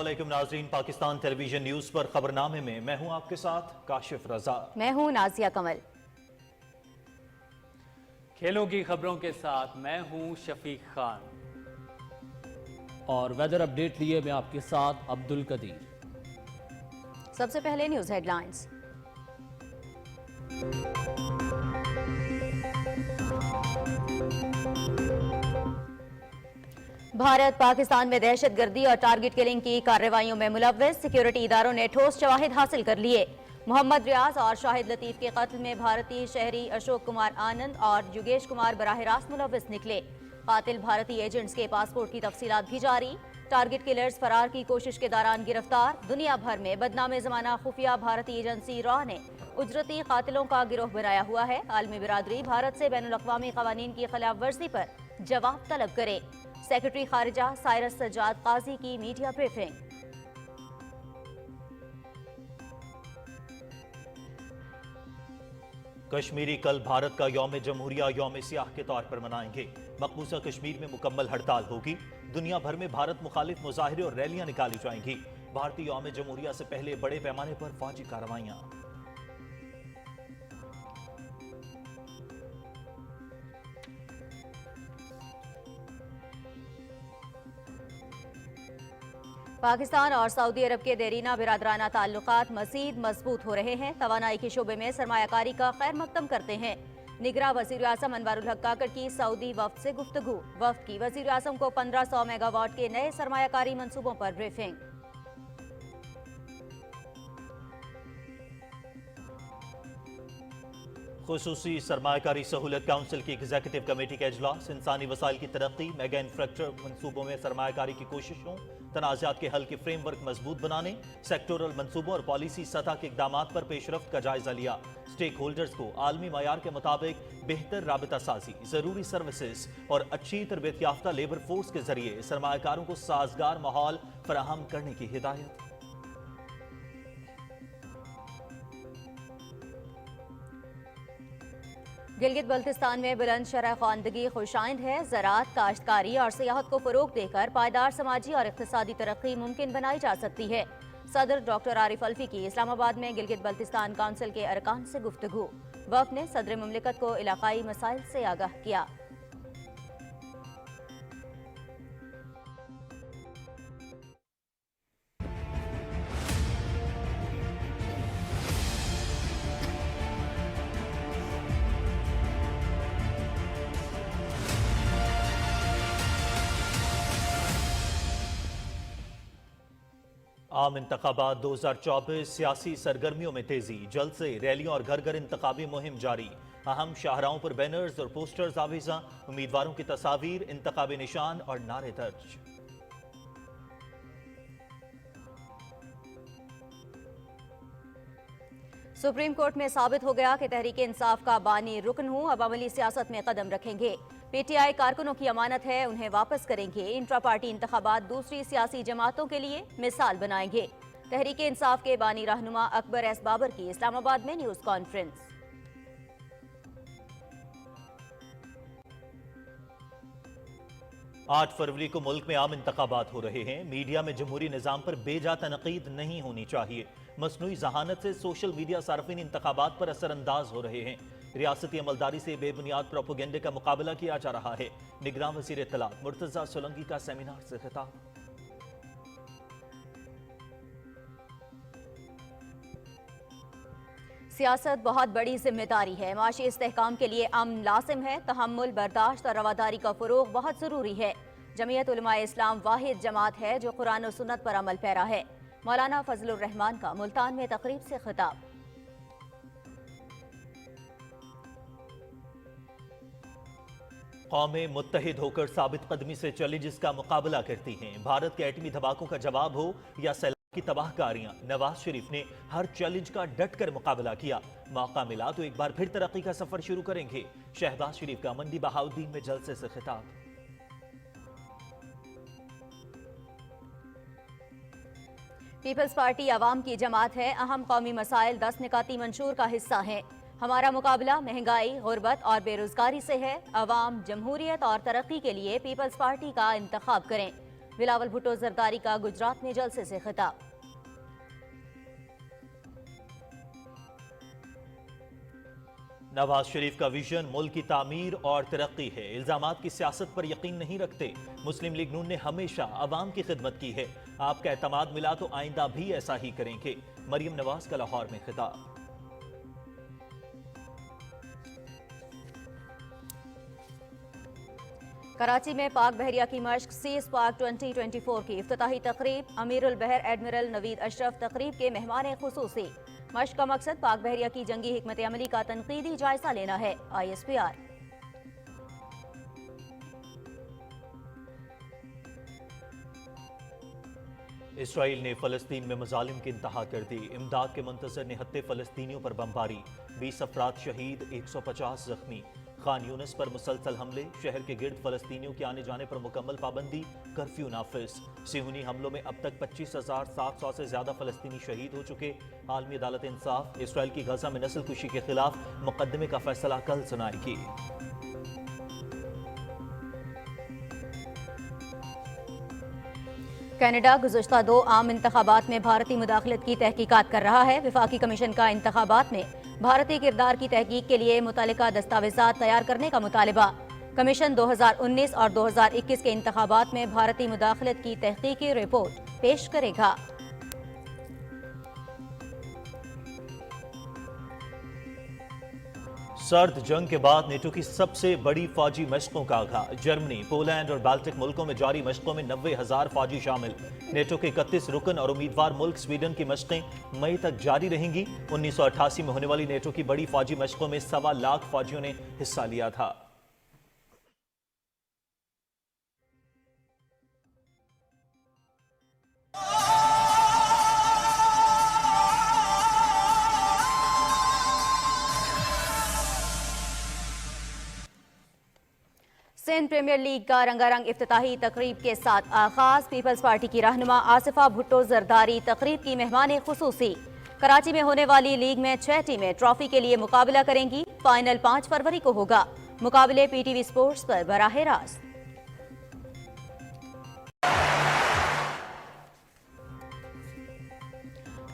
अस्सलामुअलैकुम नाज़रीन, Pakistan television news पर खबरनामे में मैं हूं आपके साथ काशिफ रजा। मैं हूं नाजिया कमल। खेलों की खबरों के साथ मैं हूं शफीक खान और वेदर अपडेट लिए मैं आपके साथ अब्दुल कदीर। सबसे पहले न्यूज हेडलाइंस। भारत पाकिस्तान में दहशतगर्दी और टारगेट किलिंग की कार्रवाइयों में मुलव्विस, सिक्योरिटी इदारों ने ठोस शवाहिद हासिल कर लिए। मोहम्मद रियाज और शाहिद लतीफ के कत्ल में भारतीय शहरी अशोक कुमार आनंद और युगेश कुमार बराह रास्त मुलव्विस निकले। कातिल भारतीय एजेंट्स के पासपोर्ट की तफसीलात भी जारी। टारगेट किलर्स फरार की कोशिश के दौरान गिरफ्तार। दुनिया भर में बदनाम जमाना खुफिया भारतीय एजेंसी रॉ ने उजरती कातिलों का गिरोह बनाया हुआ है। आलमी बिरादरी भारत से बैनुल-अक़वामी क़वानीन की खिलाफ वर्जी पर जवाब तलब करे। सेक्रेटरी खारिजा साइरस सज्जाद काजी की मीडिया ब्रीफिंग। कश्मीरी कल भारत का यौम जमहूरिया यौम सियाह के तौर पर मनाएंगे। मकबूजा कश्मीर में मुकम्मल हड़ताल होगी। दुनिया भर में भारत मुखालिफ मुजाहिरे और रैलियां निकाली जाएंगी। भारतीय यौम जमहूरिया से पहले बड़े पैमाने पर फौजी कार्रवाइयां। पाकिस्तान और सऊदी अरब के देरीना बिरादराना ताल्लुकात मज़ीद मजबूत हो रहे हैं। तवानाई के शोबे में सरमायाकारी का खैर मकदम करते हैं। निगरां वज़ीर आज़म अनवारुल हक काकड़ की सऊदी वफ्द से गुफ्तगू। वफ्द की वज़ीर आज़म को 1500 मेगावाट के नए सरमायाकारी मंसूबों पर ब्रीफिंग। खुसूसी सरमायाकारी सहूलत काउंसिल की एग्जीक्यूटिव कमेटी का इजलास। इंसानी वसाइल की तरक्की, मेगा इंफ्रास्ट्रक्चर मंसूबों में सरमायाकारी की कोशिशों, तनाज़ात के हल के फ्रेमवर्क मजबूत बनाने, सेक्टोरल मंसूबों और पॉलिसी सतह के इक़दामात पर पेशरफ्त का जायजा लिया। स्टेक होल्डर्स को आलमी मयार के मुताबिक बेहतर राबता साजी, जरूरी सर्विसेज और अच्छी तरबियत याफ्ता लेबर फोर्स के जरिए सरमायाकारों को साजगार माहौल फराहम करने की हिदायत। गिलगित बल्तिस्तान में बुलंद शरह ख्वानदगी खुशाइंद है। ज़राअत, काश्तकारी और सियाहत को फरोग देकर पायदार समाजी और इक़्तिसादी तरक्की मुमकिन बनाई जा सकती है। सदर डॉक्टर आरिफ अल्फी की इस्लामाबाद में गिलगित बल्तिस्तान काउंसिल के अरकान से गुफ्तगू। वफ़द ने सदर मुमलिकत को इलाकाई मसाइल से आगाह किया। आम इंतखाबात 2024 सियासी सरगर्मियों में तेजी। जल्द से रैलियों और घर घर इंतखाबी मुहिम जारी। अहम शाहराहों पर बैनर्स और पोस्टर्स आविज़ा। उम्मीदवारों की तस्वीर, इंतखाबी निशान और नारे दर्ज। सुप्रीम कोर्ट में साबित हो गया कि तहरीक इंसाफ का बानी रुकन हूं, अब अमली सियासत में कदम रखेंगे। पीटीआई कारकुनों की अमानत है, उन्हें वापस करेंगे। इंट्रा पार्टी इंतखाबात दूसरी सियासी जमातों के लिए मिसाल बनाएंगे। तहरीक इंसाफ के बानी रहनुमा अकबर एस बाबर की इस्लामाबाद में न्यूज कॉन्फ्रेंस। 8 फरवरी को मुल्क में आम इंतखाबात हो रहे हैं। मीडिया में जमहूरी निज़ाम पर बेजा तनकीद नहीं होनी चाहिए। मसनूई जहानत से सोशल मीडिया सार्फिन इंतखाबात पर असरअंदाज हो रहे हैं। रियासती अमलदारी से बेबुनियाद प्रोपोगेंडे का मुकाबला किया जा रहा है। निगरां वज़ीर इत्तलात मुर्तज़ा सोलंकी का सेमिनार से खिताब। सियासत बहुत बड़ी जिम्मेदारी है। माशी इस्तेहकाम के लिए अमन लाजिम है। तहम्मुल, बर्दाश्त और रवादारी का फरोग बहुत जरूरी है। जमीयत उलमाए इस्लाम वाहिद जमात है जो कुरान और सुन्नत पर अमल पैरा है। मौलाना फजलुर रहमान का मुल्तान में तकरीब से खिताब। कौमें मुत्तहिद होकर साबित कदमी से चले जिसका मुकाबला करती हैं। भारत के एटमी धमाकों का जवाब हो या सैलाब की तबाहकारियां, नवाज शरीफ ने हर चैलेंज का डट कर मुकाबला किया। मौका मिला तो एक बार फिर तरक्की का सफर शुरू करेंगे। शहबाज शरीफ का मंडी बहाउद्दीन में जलसे से खिताब। पीपल्स पार्टी अवाम की जमात है। अहम कौमी मसाइल 10 निकाती मंशूर का हिस्सा है। हमारा मुकाबला महंगाई, गुर्बत और बेरोजगारी से है। अवाम, जमहूरियत और तरक्की के लिए पीपल्स पार्टी का इंतखाब करें। بلاول بھٹو زرداری کا گجرات میں جلسے سے خطاب۔ نواز شریف کا ویژن ملک کی تعمیر اور ترقی ہے، الزامات کی سیاست پر یقین نہیں رکھتے۔ مسلم لیگ نون نے ہمیشہ عوام کی خدمت کی ہے، آپ کا اعتماد ملا تو آئندہ بھی ایسا ہی کریں گے، مریم نواز کا لاہور میں خطاب۔ کراچی میں پاک بحریہ کی مشق سیز پاک 2024 کی افتتاحی تقریب، امیر البحر ایڈمرل نوید اشرف تقریب کے مہمان خصوصی۔ مشق کا مقصد پاک بحریہ کی جنگی حکمت عملی کا تنقیدی جائزہ لینا ہے، ISPR۔ اسرائیل نے فلسطین میں مظالم کی انتہا کر دی، امداد کے منتظر نہتے فلسطینیوں پر بمباری، 20 افراد شہید، 150 زخمی۔ خان یونس پر مسلسل حملے، شہر کے گرد فلسطینیوں کے آنے جانے پر مکمل پابندی، کرفیو نافذ۔ صہیونی حملوں میں اب تک 25,700 سے زیادہ فلسطینی شہید ہو چکے، عالمی عدالت انصاف اسرائیل کی غزہ میں نسل کشی کے خلاف مقدمے کا فیصلہ کل سنائے گی۔ کینیڈا گزشتہ 2 عام انتخابات میں بھارتی مداخلت کی تحقیقات کر رہا ہے۔ وفاقی کمیشن کا انتخابات میں بھارتی کردار کی تحقیق کے لیے متعلقہ دستاویزات تیار کرنے کا مطالبہ۔ کمیشن 2019 اور 2021 کے انتخابات میں بھارتی مداخلت کی تحقیقی رپورٹ پیش کرے گا۔ سرد جنگ کے بعد نیٹو کی سب سے بڑی فوجی مشقوں کا آغاز، جرمنی، پولینڈ اور بالٹک ملکوں میں جاری مشقوں میں 90,000 فوجی شامل۔ نیٹو کے 31 رکن اور امیدوار ملک سویڈن کی مشقیں مئی تک جاری رہیں گی۔ 1988 میں ہونے والی نیٹو کی بڑی فوجی مشقوں میں 1.25 لاکھ فوجیوں نے حصہ لیا تھا۔ سندھ پریمیئر لیگ کا رنگا رنگ افتتاحی تقریب کے ساتھ آغاز، پیپلز پارٹی کی رہنما آصفہ بھٹو زرداری تقریب کی مہمان خصوصی۔ کراچی میں ہونے والی لیگ میں 6 ٹیمیں ٹرافی کے لیے مقابلہ کریں گی، فائنل 5 فروری کو ہوگا۔ مقابلے PTV سپورٹس پر براہ راست۔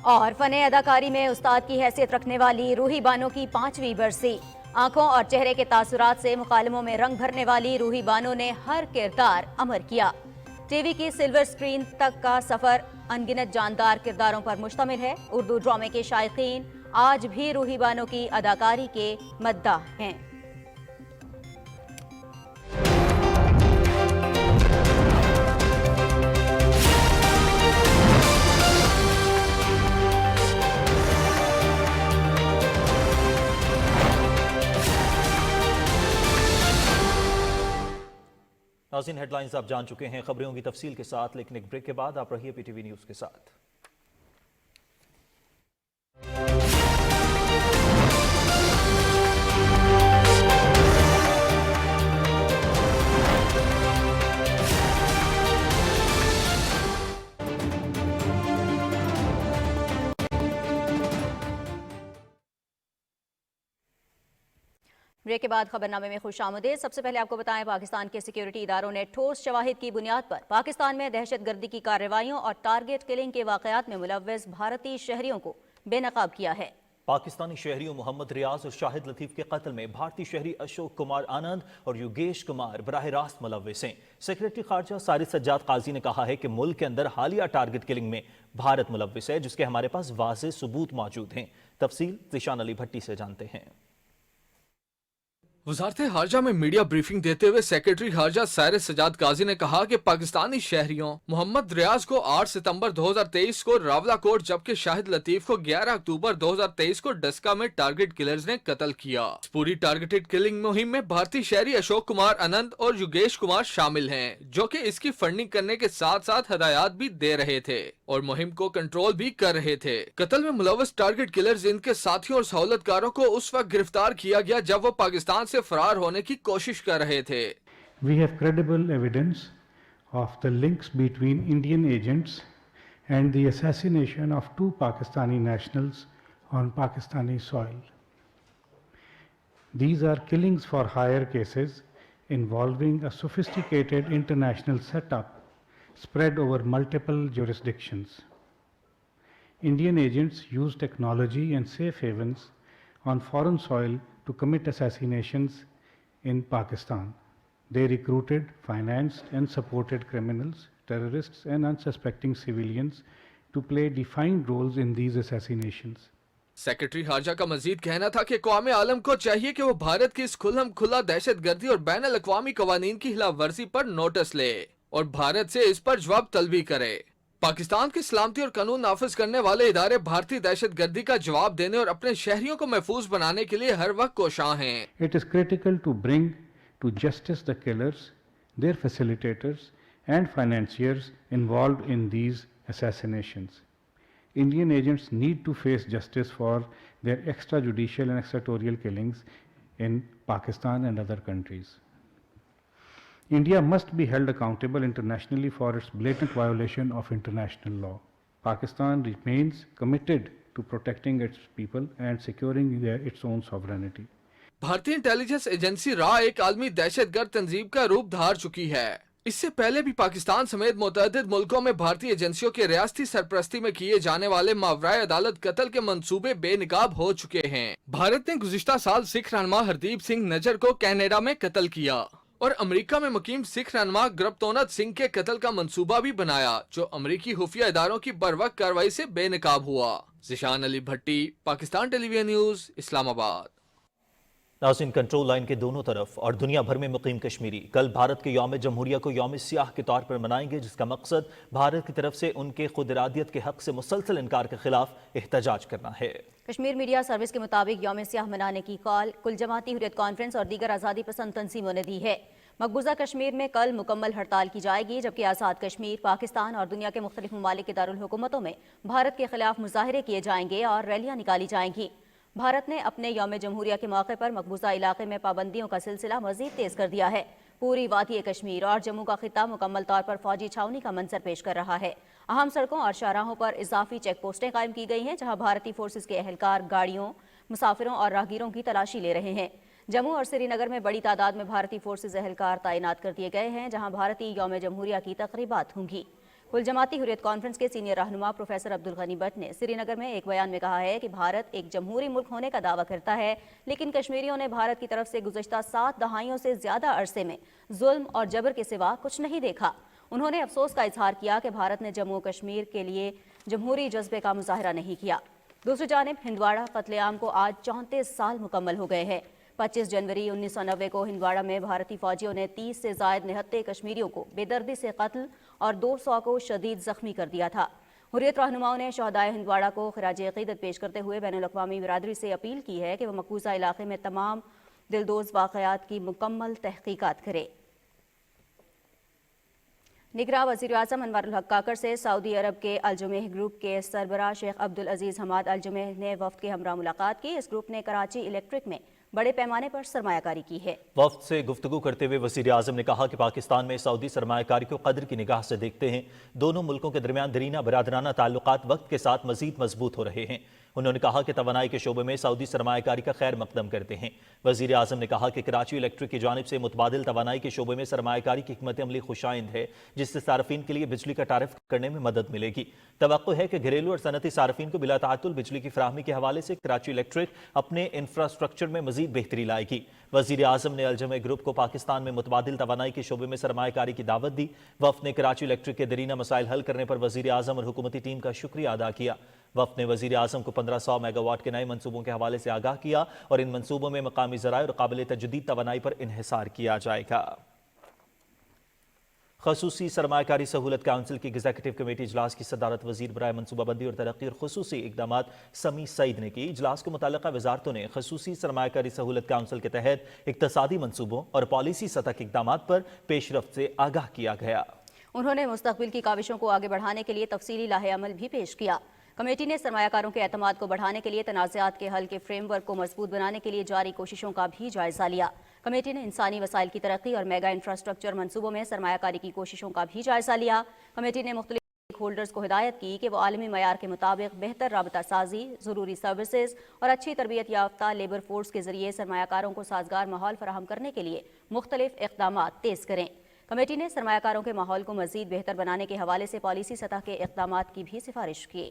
اور فن اداکاری میں استاد کی حیثیت رکھنے والی روحی بانو کی 5ویں برسی۔ آنکھوں اور چہرے کے تاثرات سے مکالموں میں رنگ بھرنے والی روحی بانو نے ہر کردار امر کیا۔ ٹی وی کی سلور سکرین تک کا سفر انگنت جاندار کرداروں پر مشتمل ہے۔ اردو ڈرامے کے شائقین آج بھی روحی بانو کی اداکاری کے مداح ہیں۔ ناظرین، ہیڈ لائنز آپ جان چکے ہیں، خبروں کی تفصیل کے ساتھ، لیکن ایک بریک کے بعد آپ رہیے PTV نیوز کے ساتھ۔ بریک کے بعد خبرنامے میں خوش آمدید۔ سب سے پہلے آپ کو بتائیں، پاکستان کے سیکیورٹی اداروں نے ٹھوس شواہد کی بنیاد پر پاکستان میں دہشت گردی کی کارروائیوں اور ٹارگٹ کلنگ کے واقعات میں ملوث بھارتی شہریوں کو بے نقاب کیا ہے۔ پاکستانی شہریوں محمد ریاض اور شاہد لطیف کے قتل میں بھارتی شہری اشوک کمار آنند اور یوگیش کمار براہ راست ملوث ہیں۔ سیکریٹری خارجہ سارد سجاد قاضی نے کہا ہے کہ ملک کے اندر حالیہ ٹارگٹ کلنگ میں بھارت ملوث ہے، جس کے ہمارے پاس واضح ثبوت موجود ہیں۔ تفصیل ذیشان علی بھٹی سے جانتے ہیں۔ وزارت خارجہ میں میڈیا بریفنگ دیتے ہوئے سیکریٹری خارجہ سارد سجاد قاضی نے کہا کہ پاکستانی شہریوں محمد ریاض کو 8 ستمبر 2023 کو راولہ کوٹ جبکہ شاہد لطیف کو 11 اکتوبر 2023 کو ڈسکا میں ٹارگٹ کلرز نے قتل کیا۔ اس پوری ٹارگٹڈ کلنگ مہم میں بھارتی شہری اشوک کمار آنند اور یوگیش کمار شامل ہیں، جو کہ اس کی فنڈنگ کرنے کے ساتھ ساتھ ہدایات بھی دے رہے تھے اور مہم کو کنٹرول بھی کر رہے تھے۔ قتل میں ملوث ٹارگٹ کلرز ان کے ساتھیوں اور سہولت کاروں کو اس وقت گرفتار کیا گیا جب وہ پاکستان سے فرار ہونے کی کوشش کر رہے تھے۔ We have credible evidence of the links between Indian agents and the assassination of 2 Pakistani nationals on Pakistani soil. These are killings for hire cases involving a sophisticated international setup spread over multiple jurisdictions. Indian agents use technology and safe havens on foreign soil to commit assassinations in Pakistan. They recruited, financed, and supported criminals, terrorists, and unsuspecting civilians to play defined roles in these assassinations. Secretary हार्जा का मजीद कहना था कि कौम आलम को चाहिए कि वो भारत की इस खुल्लम खुला दहशत गर्दी और बैन अल-अक़वामी कवानीन की खिलाफ वर्जी पर नोटिस ले और भारत से इस पर जवाब तलबी करे। पाकिस्तान की सलामती और कानून नाफिज करने वाले इदारे भारतीय दहशत गर्दी का जवाब देने और अपने शहरियों को महफूज बनाने के लिए हर वक्त कोशां हैं। It is critical to bring to justice the killers, their facilitators, and financiers involved in these assassinations. Indian agents need to face justice for their extrajudicial and extraterritorial killings in Pakistan and other countries. India must be held accountable internationally for its blatant violation of international law. Pakistan remains committed to protecting its people and securing its own sovereignty. भारतीय intelligence agency रा एक आलमी दहशतगर्द तंजीम का रूप धार चुकी है। इससे पहले भी पाकिस्तान समेत मुतअद्दिद मुल्कों में भारतीय एजेंसियों के रियासती सरपरस्ती में किए जाने वाले मावराए अदालत कत्ल के मंसूबे बेनकाब हो चुके हैं। भारत ने गुज़िश्ता साल सिख रहनुमा हरदीप सिंह नजर को कनाडा में कत्ल किया और अमेरिका में मुकीम सिख रहनुमा गुरबतोनत सिंह के कत्ल का मंसूबा भी बनाया, जो अमेरिकी खुफिया इदारों की बरवक्त कार्रवाई से बेनकाब हुआ। ज़िशान अली भट्टी, पाकिस्तान टेलीविजन न्यूज़, इस्लामाबाद। नाज़रीन, कंट्रोल लाइन के दोनों तरफ और दुनिया भर में मुकीम कश्मीरी कल भारत के यौम जमहूरिया को यौम सियाह के तौर पर मनाएंगे, जिसका मकसद भारत की तरफ से उनके खुद इरादियत के हक से मुसलसल इनकार के खिलाफ एहतजाज करना है। कश्मीर मीडिया सर्विस के मुताबिक यौम सियाह मनाने की कॉल कुल जमाती हुर्रियत कॉन्फ्रेंस और दीगर आज़ादी पसंद तंजीमों ने दी है। मकबूजा कश्मीर में कल मुकम्मल हड़ताल की जाएगी, जबकि आज़ाद कश्मीर, पाकिस्तान और दुनिया के मुख्तलिफ ममालिक के दारुल हुकूमतों में भारत के खिलाफ मुजाहरे किए जाएंगे और रैलियां निकाली जाएंगी। भारत ने अपने यौम जमहूरिया के मौके पर मकबूजा इलाके में पाबंदियों का सिलसिला मजीद तेज कर दिया है। पूरी वादी कश्मीर और जम्मू का खित्ता मुकम्मल तौर पर फौजी छावनी का मंजर पेश कर रहा है। अहम सड़कों और शाहराहों पर इजाफी चेक पोस्टें कायम की गई हैं, जहां भारतीय फोर्सेज के अहलकार गाड़ियों, मुसाफिरों और राहगीरों की तलाशी ले रहे हैं। जम्मू और श्रीनगर में बड़ी तादाद में भारतीय फोर्सेज अहलकार तैनात कर दिए गए हैं, जहां भारतीय यौम जमहूरिया की तकरीबात होंगी। कुल जमाती हुर्रियत कॉन्फ्रेंस के सीनियर रहनुमा प्रोफेसर अब्दुल गनी भट्ट ने श्रीनगर में एक बयान में कहा है कि भारत एक जमहूरी मुल्क होने का दावा करता है, लेकिन कश्मीरियों ने भारत की तरफ से गुज़श्ता 7 दहाइयों से ज्यादा अरसे में जुल्म और जबर के सिवा कुछ नहीं देखा। उन्होंने अफसोस का इजहार किया कि भारत ने जम्मू कश्मीर के लिए जमहूरी जज्बे का मुजाहरा नहीं किया। दूसरी जानिब हिंदवाड़ा कत्लेआम को आज 34 साल मुकम्मल हो गए हैं। 25 जनवरी 1990 को हिंदवाड़ा में भारतीय फौजियों ने 30 से ज़ायद निहत्ते कश्मीरियों को बेदर्दी से कत्ल और 200 को शदीद जख्मी कर दिया था। हुर्रियत रहनुमाओं ने शहदाए हिंदवाड़ा को खिराज अक़ीदत पेश करते हुए बैनुल अक़वामी बिरादरी से अपील की है कि वह मकबूजा इलाके में तमाम दिलदोज़ वाक़यात की मुकम्मल तहक़ीक़ात करे। निगरान वज़ीर आज़म अनवारुल हक काकर से सऊदी अरब के अलजुमेह ग्रुप के सरबराह शेख अब्दुल अजीज़ हमाद अलजुमेह ने वफ़द के हमरा मुलाकात की। इस ग्रुप ने कराची इलेक्ट्रिक में बड़े पैमाने पर सरमायाकारी की है। वफ़द से गुफ्तगू करते हुए वज़ीर आज़म ने कहा कि पाकिस्तान में सऊदी सरमायाकारी को कदर की निगाह से देखते हैं। दोनों मुल्कों के दरमियान दरीना बरादराना ताल्लुकात वक्त के साथ मज़ीद मजबूत हो रहे हैं। उन्होंने कहा कि तवानाई के शोबे में सऊदी सरमायाकारी का खैर मकदम करते हैं। वज़ीर आज़म ने कहा कि कराची इलेक्ट्रिक की जानिब से मुतबादिल तवानाई के शोबे में सरमायाकारी की हिकमत अमली खुशाइंद है, जिससे सार्फिन के लिए बिजली का टारिफ करने में मदद मिलेगी। तवक्को है कि घरेलू और सनती सार्फिन को बिला ताअत्तुल बिजली की फराहमी के हवाले से कराची इलेक्ट्रिक अपने इंफ्रास्ट्रक्चर में मजीद बेहतरी लाएगी। वज़ीर आज़म ने अलजमे ग्रुप को पाकिस्तान में मुतबादिल तवानाई के शोबे में सरमायाकारी की दावत दी। वफ़द ने कराची इलेक्ट्रिक के दरीना मसाइल हल करने पर वज़ीर आज़म और हुकूमती टीम का शुक्रिया अदा किया। वफ़द ने वज़ीर आज़म को 1500 मेगावाट के नए मनसूबों के हवाले से आगाह किया और इन मनसूबों में मकामी ज़राए और काबिल तजदीद तवानाई पर इन्हिसार किया जाएगा। खसूसी सरमायाकारी सहूलत काउंसिल की एग्जीक्यूटिव कमेटी इजलास की सदारत वज़ीर बराए मनसूबाबंदी और तरक्की और खुसूसी इक़दामात समी सईद ने की। इजलास को मुतल्लिक़ा वज़ारतों ने खसूसी सरमायाकारी सहूलत काउंसिल के तहत इक़्तिसादी मनसूबों और पॉलिसी सतह के इक़दामात पर पेशरफ्त से आगाह किया गया। उन्होंने मुस्तक़बिल की काविशों को आगे बढ़ाने के लिए तफसीली लाहे अमल भी पेश किया। कमेटी ने सरमायाकारों के एतमाद को बढ़ाने के लिए तनाज़ात के हल के फ्रेमवर्क को मजबूत बनाने के लिए जारी कोशिशों का भी जायजा लिया। कमेटी ने इंसानी वसाइल की तरक्की और मेगा इंफ्रास्ट्रक्चर मनसूबों में सरमायाकारी की कोशिशों का भी जायजा लिया। कमेटी ने मुख्तलिफ स्टेक होल्डर्स को हिदायत की कि वो आलमी मयार के मुताबिक बेहतर राबता साजी, ज़रूरी सर्विसेज और अच्छी तरबियत याफ्ता लेबर फोर्स के जरिए सरमायाकारों को साजगार माहौल फराहम करने के लिए मुख्तलिफ इक़दामात तेज़ करें। کمیٹی نے سرمایہ کاروں کے ماحول کو مزید بہتر بنانے کے حوالے سے پالیسی سطح کے اقدامات کی بھی سفارش کی۔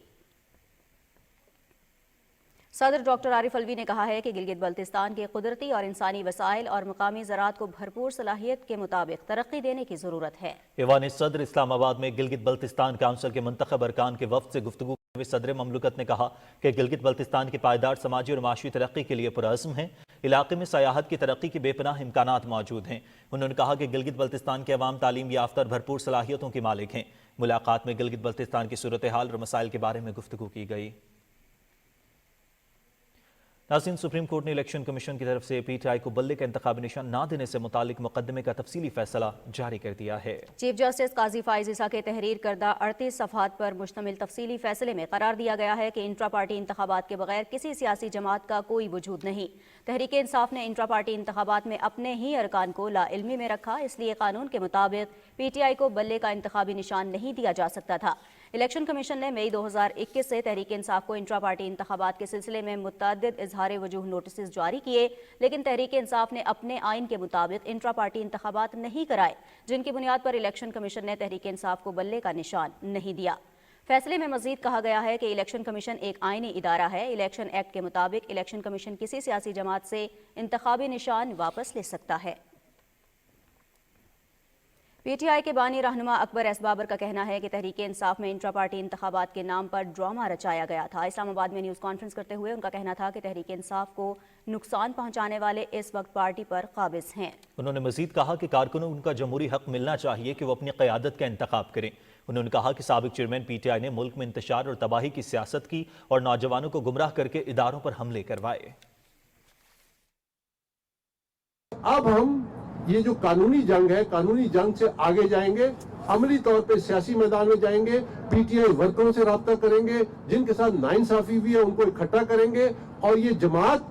صدر ڈاکٹر عارف الوی نے کہا ہے کہ گلگت بلتستان کے قدرتی اور انسانی وسائل اور مقامی زراعت کو بھرپور صلاحیت کے مطابق ترقی دینے کی ضرورت ہے۔ ایوان صدر اسلام آباد میں گلگت بلتستان کونسل کے منتخب ارکان کے وفد سے گفتگو کرتے ہوئے صدر مملکت نے کہا کہ گلگت بلتستان کی پائیدار سماجی اور معاشی ترقی کے لیے پرعزم ہیں۔ علاقے میں سیاحت کی ترقی کے بے پناہ امکانات موجود ہیں۔ انہوں نے کہا کہ گلگت بلتستان کے عوام تعلیم یافتہ اور بھرپور صلاحیتوں کے مالک ہیں۔ ملاقات میں گلگت بلتستان کی صورتحال اور مسائل کے بارے میں گفتگو کی گئی۔ ناظرین، سپریم کورٹ نے الیکشن کمیشن کی طرف سے پی ٹی آئی کو بلے کا انتخابی نشان نہ دینے سے متعلق مقدمے کا تفصیلی فیصلہ جاری کر دیا ہے۔ چیف جسٹس قاضی فائز عیسیٰ کے تحریر کردہ 38 صفحات پر مشتمل تفصیلی فیصلے میں قرار دیا گیا ہے کہ انٹرا پارٹی انتخابات کے بغیر کسی سیاسی جماعت کا کوئی وجود نہیں۔ تحریک انصاف نے انٹرا پارٹی انتخابات میں اپنے ہی ارکان کو لا علمی میں رکھا، اس لیے قانون کے مطابق پی ٹی آئی کو بلے کا انتخابی نشان نہیں دیا جا سکتا تھا۔ الیکشن کمیشن نے مئی 2021 سے تحریک انصاف کو انٹرا پارٹی انتخابات کے سلسلے میں متعدد اظہار وجوہ نوٹسز جاری کیے، لیکن تحریک انصاف نے اپنے آئین کے مطابق انٹرا پارٹی انتخابات نہیں کرائے، جن کی بنیاد پر الیکشن کمیشن نے تحریک انصاف کو بلے کا نشان نہیں دیا۔ فیصلے میں مزید کہا گیا ہے کہ الیکشن کمیشن ایک آئینی ادارہ ہے۔ الیکشن ایکٹ کے مطابق الیکشن کمیشن کسی سیاسی جماعت سے انتخابی نشان واپس لے سکتا ہے۔ پی ٹی آئی کے بانی رہنما اکبر ایس بابر کا کہنا ہے کہ تحریک انصاف میں انٹرا پارٹی انتخابات کے نام پر ڈرامہ رچایا گیا تھا۔ اسلام آباد میں نیوز کانفرنس کرتے ہوئے ان کا کہنا تھا کہ تحریک انصاف کو نقصان پہنچانے والے اس وقت پارٹی پر قابض ہیں۔ انہوں نے مزید کہا کہ کارکنوں ان کا جمہوری حق ملنا چاہیے کہ وہ اپنی قیادت کا انتخاب کریں۔ انہوں نے کہا کہ سابق چیئرمین پی ٹی آئی نے ملک میں انتشار اور تباہی کی سیاست کی اور نوجوانوں کو گمراہ کر کے اداروں پر حملے کروائے۔ اب ہم یہ جو قانونی جنگ ہے، قانونی جنگ سے آگے جائیں گے، عملی طور پہ سیاسی میدان میں جائیں گے، پی ٹی آئی ورکروں سے رابطہ کریں گے، جن کے ساتھ ناانصافی ہوئی ہے ان کو اکٹھا کریں گے، اور یہ جماعت،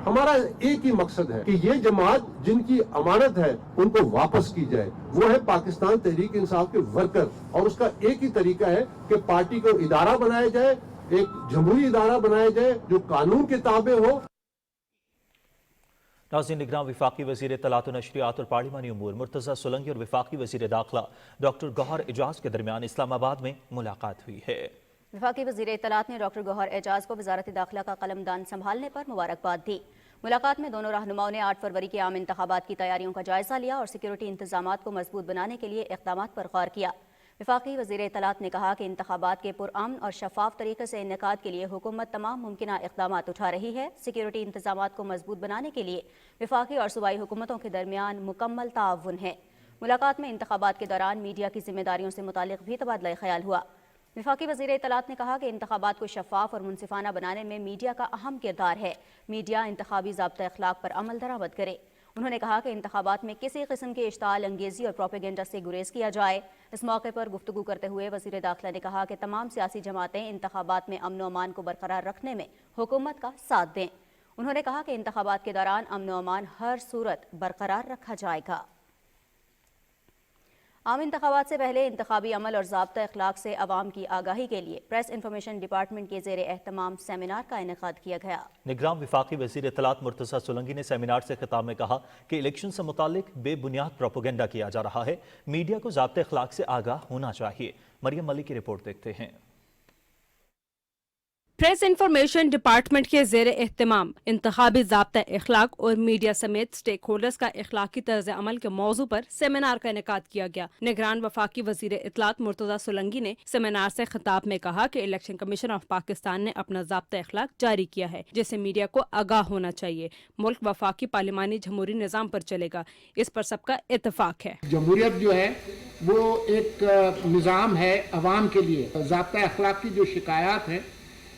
ہمارا ایک ہی مقصد ہے کہ یہ جماعت جن کی امانت ہے ان کو واپس کی جائے، وہ ہے پاکستان تحریک انصاف کے ورکر، اور اس کا ایک ہی طریقہ ہے کہ پارٹی کو ادارہ بنایا جائے، ایک جمہوری ادارہ بنایا جائے جو قانون کے تابع ہو۔ ناظرین، نگراں وفاقی وزیر اطلاعات و نشریات اور پارلیمانی امور مرتضی سولنگی اور وفاقی وزیر داخلہ ڈاکٹر گوہر اعجاز کے درمیان اسلام آباد میں ملاقات ہوئی ہے۔ وفاقی وزیر اطلاعات نے ڈاکٹر گوہر اعجاز کو وزارت داخلہ کا قلمدان سنبھالنے پر مبارکباد دی۔ ملاقات میں دونوں رہنماؤں نے 8 فروری کے عام انتخابات کی تیاریوں کا جائزہ لیا اور سیکیورٹی انتظامات کو مضبوط بنانے کے لیے اقدامات پر غور کیا۔ وفاقی وزیر اطلاعات نے کہا کہ انتخابات کے پرامن اور شفاف طریقے سے انعقاد کے لیے حکومت تمام ممکنہ اقدامات اٹھا رہی ہے۔ سیکیورٹی انتظامات کو مضبوط بنانے کے لیے وفاقی اور صوبائی حکومتوں کے درمیان مکمل تعاون ہے۔ ملاقات میں انتخابات کے دوران میڈیا کی ذمہ داریوں سے متعلق بھی تبادلہ خیال ہوا۔ وفاقی وزیر اطلاعات نے کہا کہ انتخابات کو شفاف اور منصفانہ بنانے میں میڈیا کا اہم کردار ہے۔ میڈیا انتخابی ضابطہ اخلاق پر عمل درآمد کرے۔ انہوں نے کہا کہ انتخابات میں کسی قسم کے اشتعال انگیزی اور پروپیگنڈا سے گریز کیا جائے۔ اس موقع پر گفتگو کرتے ہوئے وزیر داخلہ نے کہا کہ تمام سیاسی جماعتیں انتخابات میں امن و امان کو برقرار رکھنے میں حکومت کا ساتھ دیں۔ انہوں نے کہا کہ انتخابات کے دوران امن و امان ہر صورت برقرار رکھا جائے گا۔ عام انتخابات سے پہلے انتخابی عمل اور ضابطہ اخلاق سے عوام کی آگاہی کے لیے پریس انفارمیشن ڈپارٹمنٹ کے زیر اہتمام سیمینار کا انعقاد کیا گیا۔ نگراں وفاقی وزیر اطلاعات مرتضی سولنگی نے سیمینار سے خطاب میں کہا کہ الیکشن سے متعلق بے بنیاد پروپیگنڈا کیا جا رہا ہے، میڈیا کو ضابطہ اخلاق سے آگاہ ہونا چاہیے۔ مریم ملک کی رپورٹ دیکھتے ہیں۔ پریس انفارمیشن ڈپارٹمنٹ کے زیر اہتمام انتخابی ضابطہ اخلاق اور میڈیا سمیت سٹیک ہولڈرز کا اخلاقی طرز عمل کے موضوع پر سیمینار کا انعقاد کیا گیا۔ نگران وفاقی وزیر اطلاعات مرتضی سولنگی نے سیمینار سے خطاب میں کہا کہ الیکشن کمیشن آف پاکستان نے اپنا ضابطہ اخلاق جاری کیا ہے، جس سے میڈیا کو آگاہ ہونا چاہیے۔ ملک وفاقی پارلیمانی جمہوری نظام پر چلے گا، اس پر سب کا اتفاق ہے۔ جمہوریت جو ہے وہ ایک نظام ہے عوام کے لیے۔ ضابطہ اخلاق کی جو شکایات ہیں،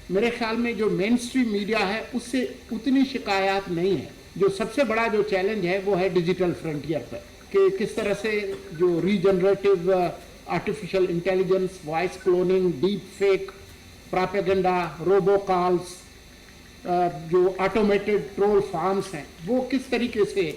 میرے خیال میں جو مین اسٹریم میڈیا ہے اس سے اتنی شکایات نہیں ہے۔ جو سب سے بڑا جو چیلنج ہے وہ ہے ڈیجیٹل فرنٹیئر پر، کہ کس طرح سے جو generative artificial intelligence, voice cloning, deep fake, propaganda, robo calls, جو آٹومیٹڈ ٹرول فارمز ہیں، وہ کس طریقے سے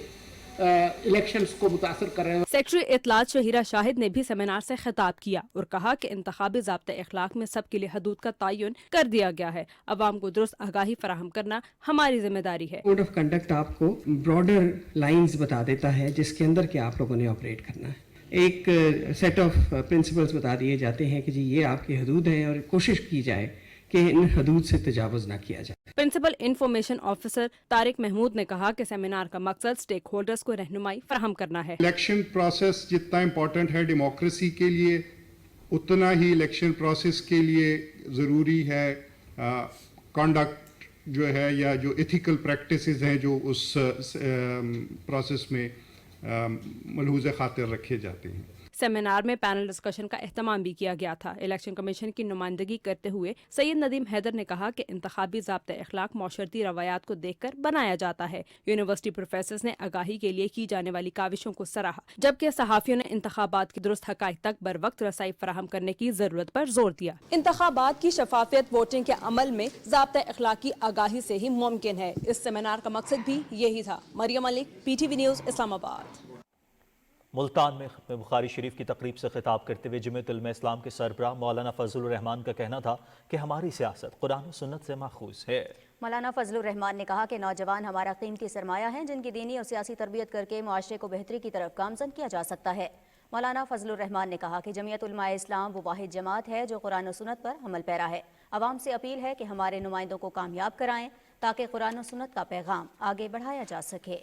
الیکشنز کو متاثر کر رہے ہیں۔ سیکٹری اطلاعات شہیرہ شاہد نے بھی سیمینار سے خطاب کیا اور کہا کہ انتخابی ضابطہ اخلاق میں سب کے لیے حدود کا تعین کر دیا گیا ہے۔ عوام کو درست آگاہی فراہم کرنا ہماری ذمہ داری ہے۔ کوڈ آف کنڈکٹ آپ کو براڈر لائنز بتا دیتا ہے جس کے اندر کہ آپ لوگوں نے آپریٹ کرنا ہے۔ ایک سیٹ آف پرنسپلز بتا دیے جاتے ہیں کہ جی یہ آپ کی حدود ہیں اور کوشش کی جائے کہ ان حدود سے تجاوز نہ کیا جائے. Principal information officer Tariq Mahmood نے کہا کہ سیمینار کا مقصد اسٹیک ہولڈرز کو رہنمائی فراہم کرنا ہے. الیکشن پروسیس جتنا امپورٹنٹ ہے ڈیموکریسی کے لیے اتنا ہی الیکشن پروسیس کے لیے ضروری ہے کانڈکٹ جو ہے یا جو ایتھیکل پریکٹسز ہیں جو اس پروسیس میں ملحوظ خاطر رکھے جاتے ہیں. سیمینار میں پینل ڈسکشن کا اہتمام بھی کیا گیا تھا. الیکشن کمیشن کی نمائندگی کرتے ہوئے سید ندیم حیدر نے کہا کہ انتخابی ضابطۂ اخلاق معاشرتی روایات کو دیکھ کر بنایا جاتا ہے. یونیورسٹی پروفیسرز نے آگاہی کے لیے کی جانے والی کاوشوں کو سراہا، جبکہ صحافیوں نے انتخابات کی درست حقائق تک بر وقت رسائی فراہم کرنے کی ضرورت پر زور دیا. انتخابات کی شفافیت ووٹنگ کے عمل میں ضابطۂ اخلاق کی آگاہی سے ہی ممکن ہے. اس سیمینار کا مقصد بھی یہی تھا. مریم ملک، PTV نیوز، اسلام آباد. ملتان میں ختم بخاری شریف کی تقریب سے خطاب کرتے ہوئے جمعیت علماء اسلام کے سربراہ مولانا فضل الرحمان کا کہنا تھا کہ ہماری سیاست قرآن و سنت سے ماخوذ ہے. مولانا فضل الرحمان نے کہا کہ نوجوان ہمارا قیمتی سرمایہ ہیں جن کی دینی اور سیاسی تربیت کر کے معاشرے کو بہتری کی طرف گامزن کیا جا سکتا ہے. مولانا فضل الرحمان نے کہا کہ جمعیت علماء اسلام وہ واحد جماعت ہے جو قرآن و سنت پر عمل پیرا ہے. عوام سے اپیل ہے کہ ہمارے نمائندوں کو کامیاب کرائیں تاکہ قرآن و سنت کا پیغام آگے بڑھایا جا سکے.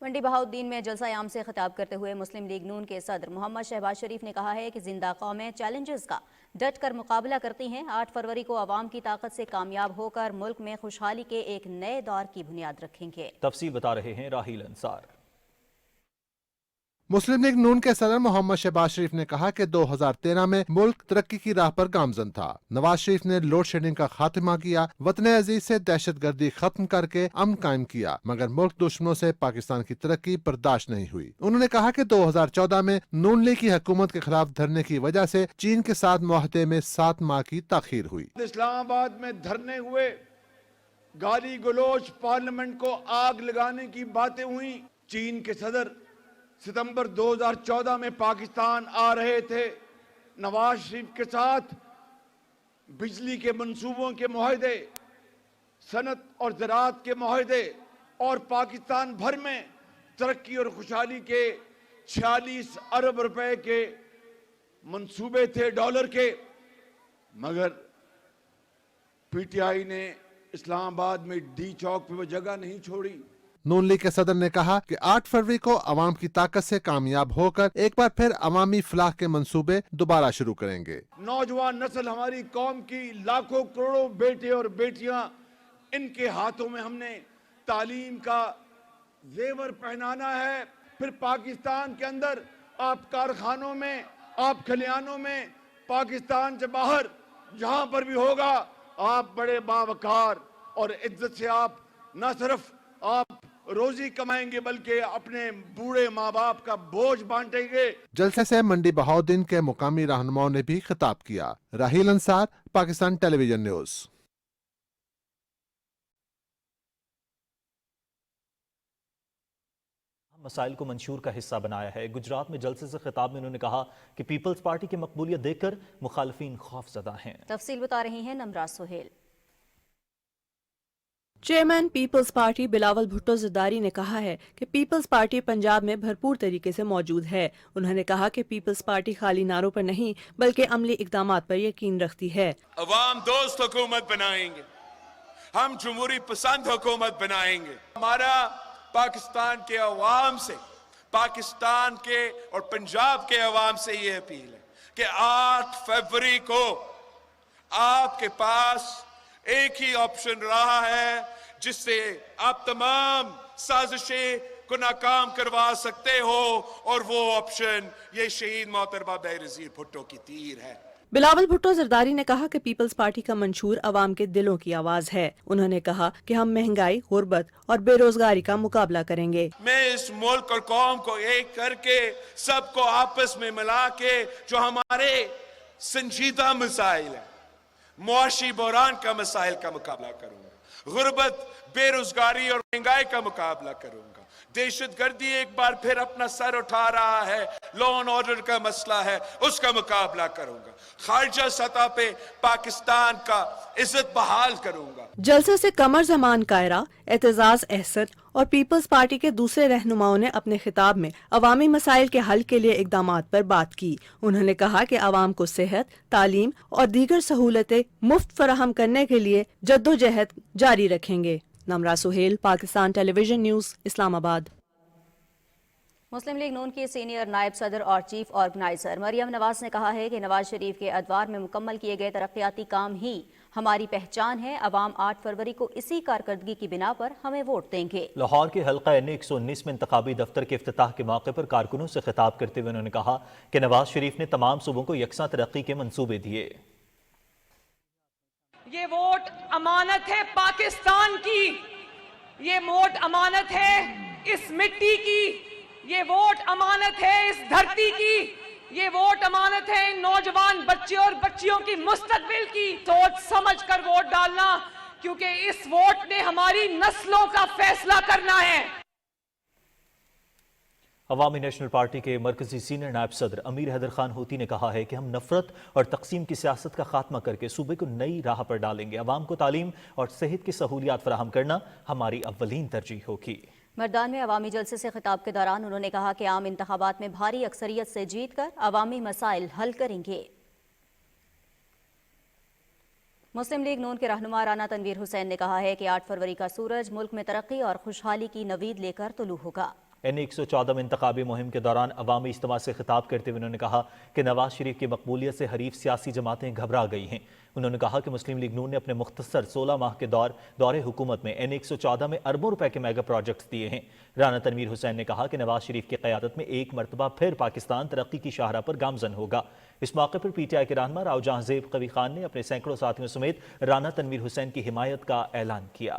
منڈی بہاؤالدین میں جلسہ عام سے خطاب کرتے ہوئے مسلم لیگ نون کے صدر محمد شہباز شریف نے کہا ہے کہ زندہ قومیں چیلنجز کا ڈٹ کر مقابلہ کرتی ہیں. 8 فروری کو عوام کی طاقت سے کامیاب ہو کر ملک میں خوشحالی کے ایک نئے دور کی بنیاد رکھیں گے. تفصیل بتا رہے ہیں راہیل انصار. مسلم لیگ نون کے صدر محمد شہباز شریف نے کہا کہ 2013 میں ملک ترقی کی راہ پر گامزن تھا. نواز شریف نے لوڈ شیڈنگ کا خاتمہ کیا، وطن عزیز سے دہشت گردی ختم کر کے امن قائم کیا، مگر ملک دشمنوں سے پاکستان کی ترقی برداشت نہیں ہوئی. انہوں نے کہا کہ 2014 میں نون لیگ کی حکومت کے خلاف دھرنے کی وجہ سے چین کے ساتھ معاہدے میں 7 ماہ کی تاخیر ہوئی. اسلام آباد میں دھرنے ہوئے، گالی گلوچ، پارلیمنٹ کو آگ لگانے کی باتیں ہوئی. چین کے صدر ستمبر 2014 میں پاکستان آ رہے تھے، نواز شریف کے ساتھ بجلی کے منصوبوں کے معاہدے، صنعت اور زراعت کے معاہدے اور پاکستان بھر میں ترقی اور خوشحالی کے 46 ارب روپے کے منصوبے تھے ڈالر کے. مگر پی ٹی آئی نے اسلام آباد میں ڈی چوک پہ وہ جگہ نہیں چھوڑی. نون لیگ کے صدر نے کہا کہ 8 فروری کو عوام کی طاقت سے کامیاب ہو کر ایک بار پھر عوامی فلاح کے منصوبے دوبارہ شروع کریں گے. نوجوان نسل ہماری قوم کی لاکھوں کروڑوں بیٹے اور بیٹیاں، ان کے ہاتھوں میں ہم نے تعلیم کا زیور پہنانا ہے. پھر پاکستان کے اندر آپ کارخانوں میں، آپ کھلیانوں میں، پاکستان سے باہر جہاں پر بھی ہوگا، آپ بڑے باوقار اور عزت سے آپ نہ صرف آپ روزی کمائیں گے بلکہ اپنے بوڑھے ماں باپ کا بوجھ بانٹیں گے. جلسے سے منڈی بہاؤالدین کے مقامی رہنماؤں نے بھی خطاب کیا. راہیل انصار، پاکستان ٹیلی ویژن نیوز. مسائل کو منشور کا حصہ بنایا ہے. گجرات میں جلسے سے خطاب میں انہوں نے کہا کہ پیپلز پارٹی کی مقبولیت دیکھ کر مخالفین خوف زدہ ہیں. تفصیل بتا رہی ہیں Nimraz Sohail. Chairman Peoples party Bilawal Bhutto Zardari نے کہا ہے کہ پیپلز پارٹی پنجاب میں بھرپور طریقے سے موجود ہے. انہوں نے کہا کہ پیپلز پارٹی خالی نعروں پر نہیں بلکہ عملی اقدامات پر یقین رکھتی ہے. عوام دوست حکومت بنائیں گے، ہم جمہوری پسند حکومت بنائیں گے. ہمارا پاکستان کے عوام سے، پاکستان کے اور پنجاب کے عوام سے یہ اپیل ہے کہ 8 فروری کو آپ کے پاس ایک ہی آپشن رہا ہے جس سے آپ تمام سازشیں کو ناکام کروا سکتے ہو، اور وہ آپشن یہ شہید محترمہ بینظیر بھٹو کی تیر ہے. بلاول بھٹو زرداری نے کہا کہ پیپلز پارٹی کا منشور عوام کے دلوں کی آواز ہے. انہوں نے کہا کہ ہم مہنگائی، غربت اور بے روزگاری کا مقابلہ کریں گے. میں اس ملک اور قوم کو ایک کر کے سب کو آپس میں ملا کے جو ہمارے سنجیدہ مسائل ہیں، معاشی بحران کا مسائل کا مقابلہ کروں گا، غربت، بے روزگاری اور مہنگائی کا مقابلہ کروں گا. दहशत गर्दी एक बार फिर अपना सर उठा रहा है, लॉ एंड ऑर्डर का मसला है, उसका मुकाबला करूंगा। खारजा सतह पे पाकिस्तान का इज्जत बहाल करूंगा। जलसे से कमर जमान कायरा, एतजाज अहसन और पीपल्स पार्टी के दूसरे रहनुमाओं ने अपने खिताब में अवामी मसाइल के हल के लिए इकदामात पर बात की। उन्होंने कहा कि आवाम को सेहत, तालीम और दीगर सहूलतें मुफ्त फराहम करने के लिए जद्दोजहद जारी रखेंगे। Namra Suhail, Pakistan television news, Islamabad. मुस्लिम लीग नून की सीनियर नायब सदर और चीफ ऑर्गेनाइजर मरियम नवाज ने कहा है कि नवाज शरीफ के अदवार में मुकम्मल किए गए तरक्याती काम ही हमारी पहचान है। अवाम 8 फरवरी को इसी कारकर्दगी की बिना पर हमें वोट देंगे। लाहौर के हल्का NA 119 में इंतखाबी दफ्तर के इफ्तिताह के मौके पर कारकुनों से खिताब करते हुए उन्होंने कहा कि नवाज शरीफ ने तमाम सूबों को यकसा तरक्की के मंसूबे दिए। ये वोट अमानत है पाकिस्तान की, ये वोट अमानत है इस मिट्टी की, ये वोट अमानत है इस धरती की, ये वोट अमानत है इन नौजवान बच्चे और बच्चियों की मुस्तकबिल की। सोच समझ कर वोट डालना, क्योंकि इस वोट ने हमारी नस्लों का फैसला करना है। अवामी नेशनल पार्टी के मरकजी सीनियर नायब सदर अमीर हैदर खान होती ने कहा है कि हम नफरत और तकसीम की सियासत का खात्मा करके सूबे को नई राह पर डालेंगे। अवाम को तालीम और सेहत की सहूलियात फराहम करना हमारी अव्वलीन तरजीह होगी। मर्दान में अवामी जलसे से खिताब के दौरान उन्होंने कहा कि आम इंतखाबात में भारी अक्सरियत से जीत कर अवामी मसाइल हल करेंगे। मुस्लिम लीग नून के रहनुमा राना तनवीर हुसैन ने कहा है कि 8 फरवरी का सूरज मुल्क में तरक्की और खुशहाली की नवीद लेकर तुलू होगा। NA 114 में इंतखाबी मुहिम के दौरान अवामी इज्तिमा से खिताब करते हुए उन्होंने कहा कि नवाज शरीफ की मकबूलियत से हरीफ सियासी जमातें घबरा गई हैं। उन्होंने कहा कि मुस्लिम लीग नून ने अपने मुख्तसर 16 माह के दौरे हुकूमत में NA 114 में अरबों रुपए के मेगा प्रोजेक्ट्स दिए हैं। राना तनवीर हुसैन ने कहा कि नवाज शरीफ की क़यादत में एक मरतबा फिर पाकिस्तान तरक्की की शाहराह पर गामजन होगा। इस मौके पर PTI के रहनुमा राव जहांजेब कवी खान ने अपने सैकड़ों साथियों समेत राना तनवीर हुसैन की हिमायत का ऐलान किया।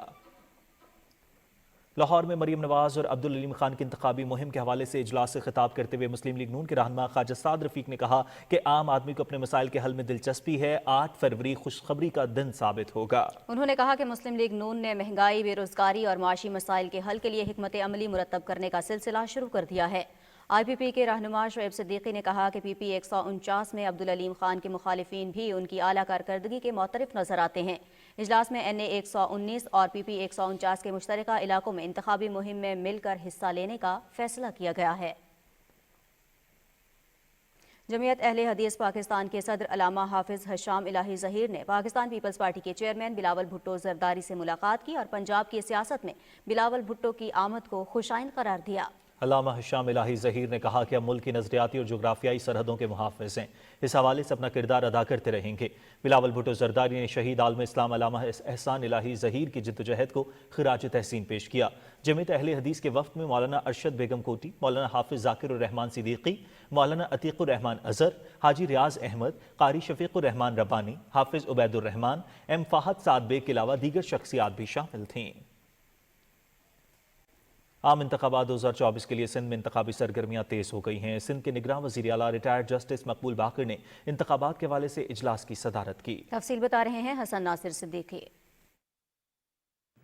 लाहौर में मरियम नवाज और अब्दुल अलीम खान की इंतखाबी मुहिम के हवाले से इजलास से खिताब करते हुए मुस्लिम लीग नून के रहनुमा ख्वाजा साद रफीक ने कहा कि आम आदमी को अपने मसाइल के हल में दिलचस्पी है। 8 फरवरी खुशखबरी का दिन साबित होगा। उन्होंने कहा कि मुस्लिम लीग नून ने महंगाई, बेरोजगारी और माशी मसाइल के हल के लिए हिकमत अमली मुरतब करने का सिलसिला शुरू कर दिया है। IPP के रहनुमा शोएब सिद्दीकी ने कहा कि PP 149 में अब्दुल अलीम खान के मुखालिफिन भी उनकी आला कारकर्दगी के मुतरफ नजर आते हैं। इजलास में NA 119 और PP 149 के मुश्तरका इलाकों में इंतखाबी मुहिम में मिलकर हिस्सा लेने का फैसला किया गया है। जमीयत अहले हदीस पाकिस्तान के सदर अलामा हाफिज हशाम इलाही ज़हीर ने पाकिस्तान पीपल्स पार्टी के चेयरमैन बिलावल भुट्टो जरदारी से मुलाकात की और पंजाब की सियासत में बिलावल भुट्टो की आमद को खुशाइन करार दिया। अल्लामा हशाम इलाही ज़हीर ने कहा कि हम मुल्क की नज़रियाती और जोग्राफियाई सरहदों के मुहाफ़िज़ हैं, इस हवाले से अपना किरदार अदा करते रहेंगे। बिलावल भुट्टो जरदारी ने शहीद आलम इस्लाम अल्लामा एहसान इलाही ज़हीर की जिद्दोजहद को खिराज तहसीन पेश किया। जमीयत अहले हदीस के वफ़द में मौलाना अरशद बेगम कोटी, मौलाना हाफिज़ ज़ाकिर रहमान सिद्दीकी, मौलाना अतीक़ुर रहमान अज़हर, हाजी रियाज अहमद, कारी शफीक़ुर रहमान रब्बानी, हाफिज़ उबैदुर रहमान, M फ़ाहद साद बेग के अलावा दीगर शख्सियात भी शामिल थीं। आम इंतखाबात 2024 के लिए सिंध में इंतखाबी सरगर्मियां तेज हो गई हैं। सिंध के निगरान वज़ीर आला रिटायर्ड जस्टिस मकबूल बाकर ने इंतखाबात के हवाले से इजलास की सदारत की। तफसील बता रहे हैं हसन नासिर सिद्दीकी।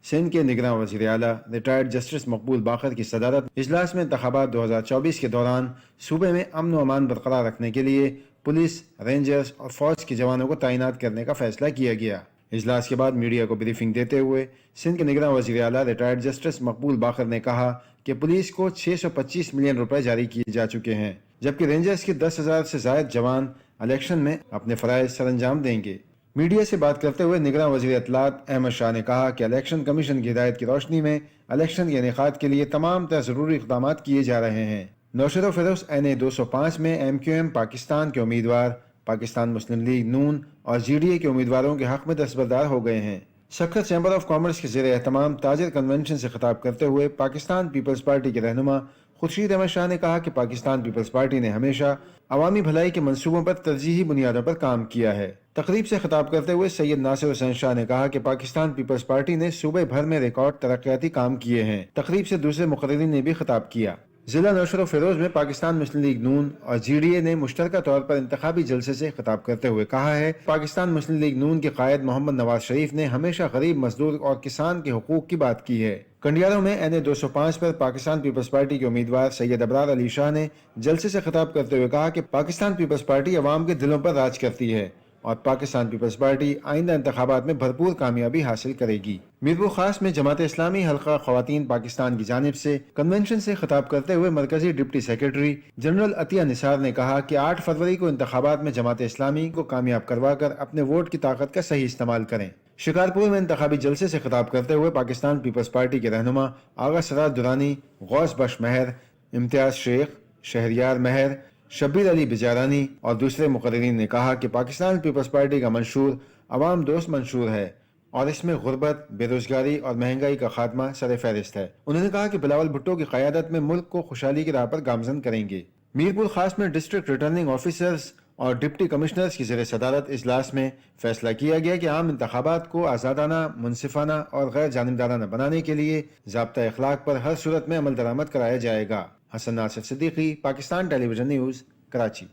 सिंध के निगरान वज़ीर आला रिटायर्ड जस्टिस मकबूल बाकर की सदारत इजलास में इंतखाबात 2024 के दौरान सूबे में अमन व अमान बरकरार रखने के लिए पुलिस, रेंजर्स और फौज के जवानों को तैनात करने का फैसला किया गया। इजलास के बाद मीडिया को ब्रीफिंग देते हुए सिंध के निगरान वज़ीर आला रिटायर्ड जस्टिस मकबूल बाकर ने कहा कि पुलिस को 625 मिलियन रुपए जारी किए जा चुके हैं, जबकि रेंजर्स के 10,000 से ज़ायद जवान इलेक्शन में अपने फ़राइज़ सरअंजाम देंगे। मीडिया से बात करते हुए निगरान वज़ीर इत्तलात अहमद शाह ने कहा कि इलेक्शन कमीशन की हिदायत की रोशनी में इलेक्शन के इनेकाद के लिए तमाम तरह ज़रूरी इक़दामात किए जा रहे हैं। नौशद फ़िरोज़ NA 205 में MQM पाकिस्तान के उम्मीदवार पाकिस्तान मुस्लिम लीग नून और GDA के उम्मीदवारों के हक़ में दस्तबरदार हो गए हैं। सक्खत चैम्बर ऑफ कॉमर्स के ज़ेर एहतमाम ताजिर कन्वेंशन से खिताब करते हुए पाकिस्तान पीपल्स पार्टी के रहनुमा खुर्शीद अहमद शाह ने कहा कि पाकिस्तान पीपल्स पार्टी ने हमेशा अवामी भलाई के मंसूबों पर तरजीही बुनियादों पर काम किया है। तकरीब से खिताब करते हुए सैयद नासिर हुसैन शाह ने कहा कि पाकिस्तान पीपल्स पार्टी ने सूबे भर में रिकॉर्ड तरक्याती काम किए हैं। तकरीब से दूसरे मुकर्रिरीन ने भी खिताब किया। ضلع نوشہر و فیروز میں پاکستان مسلم لیگ نون اور GDA نے مشترکہ طور پر انتخابی جلسے سے خطاب کرتے ہوئے کہا ہے پاکستان مسلم لیگ نون کے قائد محمد نواز شریف نے ہمیشہ غریب مزدور اور کسان کے حقوق کی بات کی ہے۔ کنڈیاروں میں NA 205 پر پاکستان پیپلز پارٹی کے امیدوار سید ابرار علی شاہ نے جلسے سے خطاب کرتے ہوئے کہا کہ پاکستان پیپلز پارٹی عوام کے دلوں پر راج کرتی ہے اور پاکستان پیپلز پارٹی آئندہ انتخابات میں بھرپور کامیابی حاصل کرے گی۔ میرپور خاص میں جماعت اسلامی حلقہ خواتین پاکستان کی جانب سے کنونشن سے خطاب کرتے ہوئے مرکزی ڈپٹی سیکرٹری جنرل عطیہ نثار نے کہا کہ 8 فروری کو انتخابات میں جماعت اسلامی کو کامیاب کروا کر اپنے ووٹ کی طاقت کا صحیح استعمال کریں۔ شکارپور میں انتخابی جلسے سے خطاب کرتے ہوئے پاکستان پیپلز پارٹی کے رہنما آغا سرار درانی، غوث بخش مہر، امتیاز شیخ، شہریار مہر، شبیر علی بجارانی اور دوسرے مقررین نے کہا کہ پاکستان پیپلز پارٹی کا منشور عوام دوست منشور ہے اور اس میں غربت، بے روزگاری اور مہنگائی کا خاتمہ سر فہرست ہے۔ انہوں نے کہا کہ بلاول بھٹو کی قیادت میں ملک کو خوشحالی کی راہ پر گامزن کریں گے۔ میرپور خاص میں ڈسٹرکٹ ریٹرننگ آفیسرز اور ڈپٹی کمشنرز کی زیر صدارت اجلاس میں فیصلہ کیا گیا کہ عام انتخابات کو آزادانہ، منصفانہ اور غیر جانبدارانہ بنانے کے لیے ضابطہ اخلاق پر ہر صورت میں عمل درآمد کرایا جائے گا۔ حسن ناصر صدیقی، پاکستان ٹیلی ویژن نیوز، کراچی۔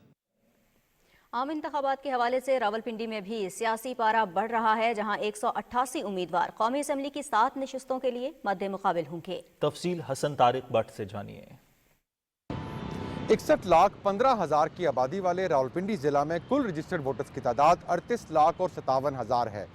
عام انتخابات کے حوالے سے راولپنڈی میں بھی سیاسی پارا بڑھ رہا ہے، جہاں 188 امیدوار قومی اسمبلی کی 7 نشستوں کے لیے مد مقابل ہوں گے۔ تفصیل حسن طارق بٹ سے جانیے۔ 61,15,000 کی آبادی والے راولپنڈی ضلع میں کل رجسٹرڈ ووٹرز کی تعداد 38,57,000 ہے۔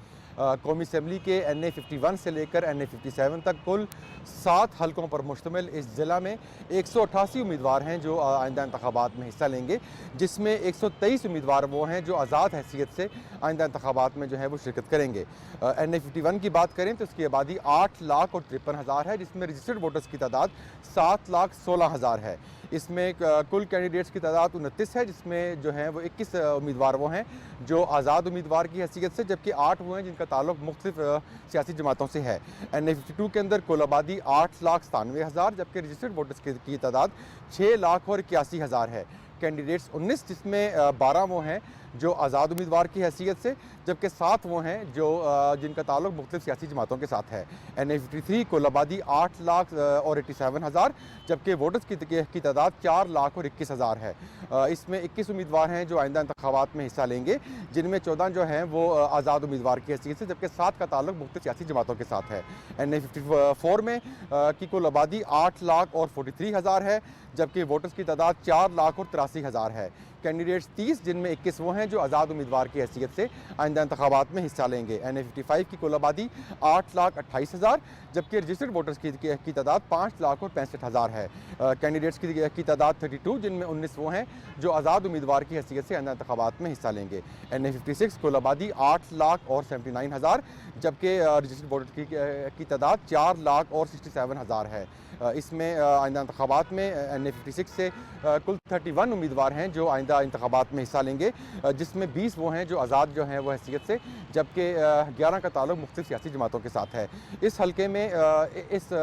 قومی اسمبلی کے NA 51 سے لے کر NA 57 تک کل 7 حلقوں پر مشتمل اس ضلع میں 188 امیدوار ہیں جو آئندہ انتخابات میں حصہ لیں گے، جس میں 123 امیدوار وہ ہیں جو آزاد حیثیت سے آئندہ انتخابات میں جو ہے وہ شرکت کریں گے۔ NA 51 کی بات کریں تو اس کی آبادی 8,53,000 ہے، جس میں رجسٹرڈ ووٹرز کی تعداد 7,16,000 ہے۔ اس میں کل کینڈیڈیٹس کی تعداد 29 ہے، جس میں جو ہیں وہ 21 امیدوار وہ ہیں جو آزاد امیدوار کی حیثیت سے، جبکہ 8 وہ ہیں جن کا تعلق مختلف سیاسی جماعتوں سے ہے۔ NA 52 کے اندر کل آبادی 8,97,000 جبکہ رجسٹرڈ ووٹرز کی تعداد 6,81,000 ہے۔ کینڈیڈیٹس 19 جس میں 12 وہ ہیں جو آزاد امیدوار کی حیثیت سے، جبکہ 7 وہ ہیں جو جن کا تعلق مختلف سیاسی جماعتوں کے ساتھ ہے۔ NA 53 کل آبادی 8,87,000 جبکہ ووٹرز کی تعداد 4,21,000 ہے۔ اس میں 21 امیدوار ہیں جو آئندہ انتخابات میں حصہ لیں گے، جن میں 14 جو ہیں وہ آزاد امیدوار کی حیثیت سے، جبکہ 7 کا تعلق مختلف سیاسی جماعتوں کے ساتھ ہے۔ NA 54 میں کی کل آبادی 8,43,000 ہے، جبکہ ووٹرز کی تعداد 4,83,000 ہے۔ کینڈیڈیٹس 30 جن میں 21 وہ ہیں جو آزاد امیدوار کی حیثیت سے آئندہ انتخابات میں حصہ لیں گے۔ NA 55 کی کل آبادی 8,28,000 جبکہ رجسٹرڈ ووٹرز کی تعداد 5,65,000 ہے۔ کینڈیڈیٹس کی تعداد 32 جن میں 19 وہ ہیں جو آزاد امیدوار کی حیثیت سے آئندہ انتخابات میں حصہ لیں گے۔ NA 56 کل آبادی 8,79,000 جبکہ رجسٹرڈ ووٹر کی تعداد 4,67,000 ہے۔ اس میں آئندہ انتخابات میں NA 56 سے کل 31 امیدوار ہیں جو آئندہ انتخابات میں حصہ لیں گے، جس میں 20 وہ ہیں جو آزاد جو ہیں وہ حیثیت سے، جبکہ 11 کا تعلق مختلف سیاسی جماعتوں کے ساتھ ہے۔ اس حلقے میں اس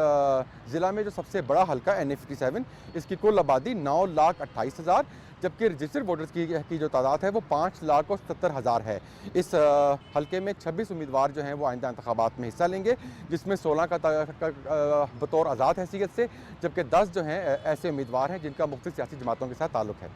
ضلع میں جو سب سے بڑا حلقہ NA 57 اس کی کل آبادی 9,28,000 جبکہ رجسٹرڈ ووٹرز کی جو تعداد ہے وہ 5,70,000 ہے۔ اس حلقے میں 26 امیدوار جو ہیں وہ آئندہ انتخابات میں حصہ لیں گے، جس میں 16 کا بطور آزاد حیثیت سے، جبکہ 10 جو ہیں ایسے امیدوار ہیں جن کا مختلف سیاسی جماعتوں کے ساتھ تعلق ہے۔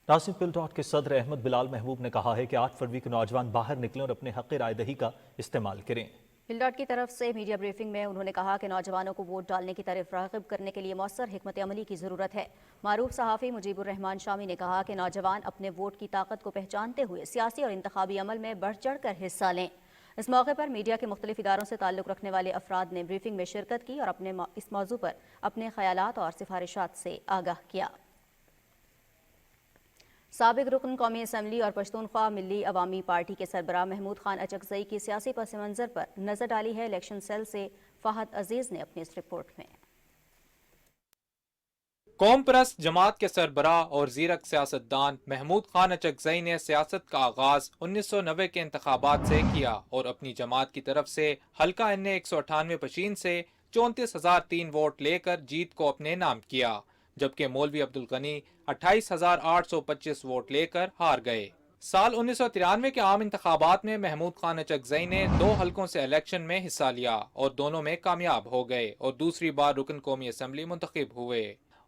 ناصر پل ڈاٹ کے صدر احمد بلال محبوب نے کہا ہے کہ 8 فروری کو نوجوان باہر نکلیں اور اپنے حق رائے دہی کا استعمال کریں۔ پل ڈاٹ کی طرف سے میڈیا بریفنگ میں انہوں نے کہا کہ نوجوانوں کو ووٹ ڈالنے کی طرف راغب کرنے کے لیے مؤثر حکمت عملی کی ضرورت ہے۔ معروف صحافی مجیب الرحمان شامی نے کہا کہ نوجوان اپنے ووٹ کی طاقت کو پہچانتے ہوئے سیاسی اور انتخابی عمل میں بڑھ چڑھ کر حصہ لیں۔ اس موقع پر میڈیا کے مختلف اداروں سے تعلق رکھنے والے افراد نے بریفنگ میں شرکت کی اور اس موضوع پر اپنے خیالات اور سفارشات سے آگاہ کیا۔ سابق رکن قومی اسمبلی اور پشتونخوا ملی عوامی پارٹی کے سربراہ محمود خان اچکزئی کی سیاسی پس منظر پر نظر ڈالی ہے الیکشن سیل سے فہد عزیز نے اپنی اس رپورٹ میں۔ قوم پرست جماعت کے سربراہ اور زیرک سیاستدان محمود خان اچکزئی نے سیاست کا آغاز 1990 کے انتخابات سے کیا اور اپنی جماعت کی طرف سے حلقہ NA 198 پشین سے 34,003 ووٹ لے کر جیت کو اپنے نام کیا، جبکہ مولوی عبدالغنی 28,825 ووٹ لے کر ہار گئے۔ साल 1993 के आम इंतखाबात में महमूद खान अचकज़ई ने 2 हलकों से इलेक्शन में हिस्सा लिया और दोनों में कामयाब हो गए और दूसरी बार रुकन कौमी असम्बली मुंतखब हुए।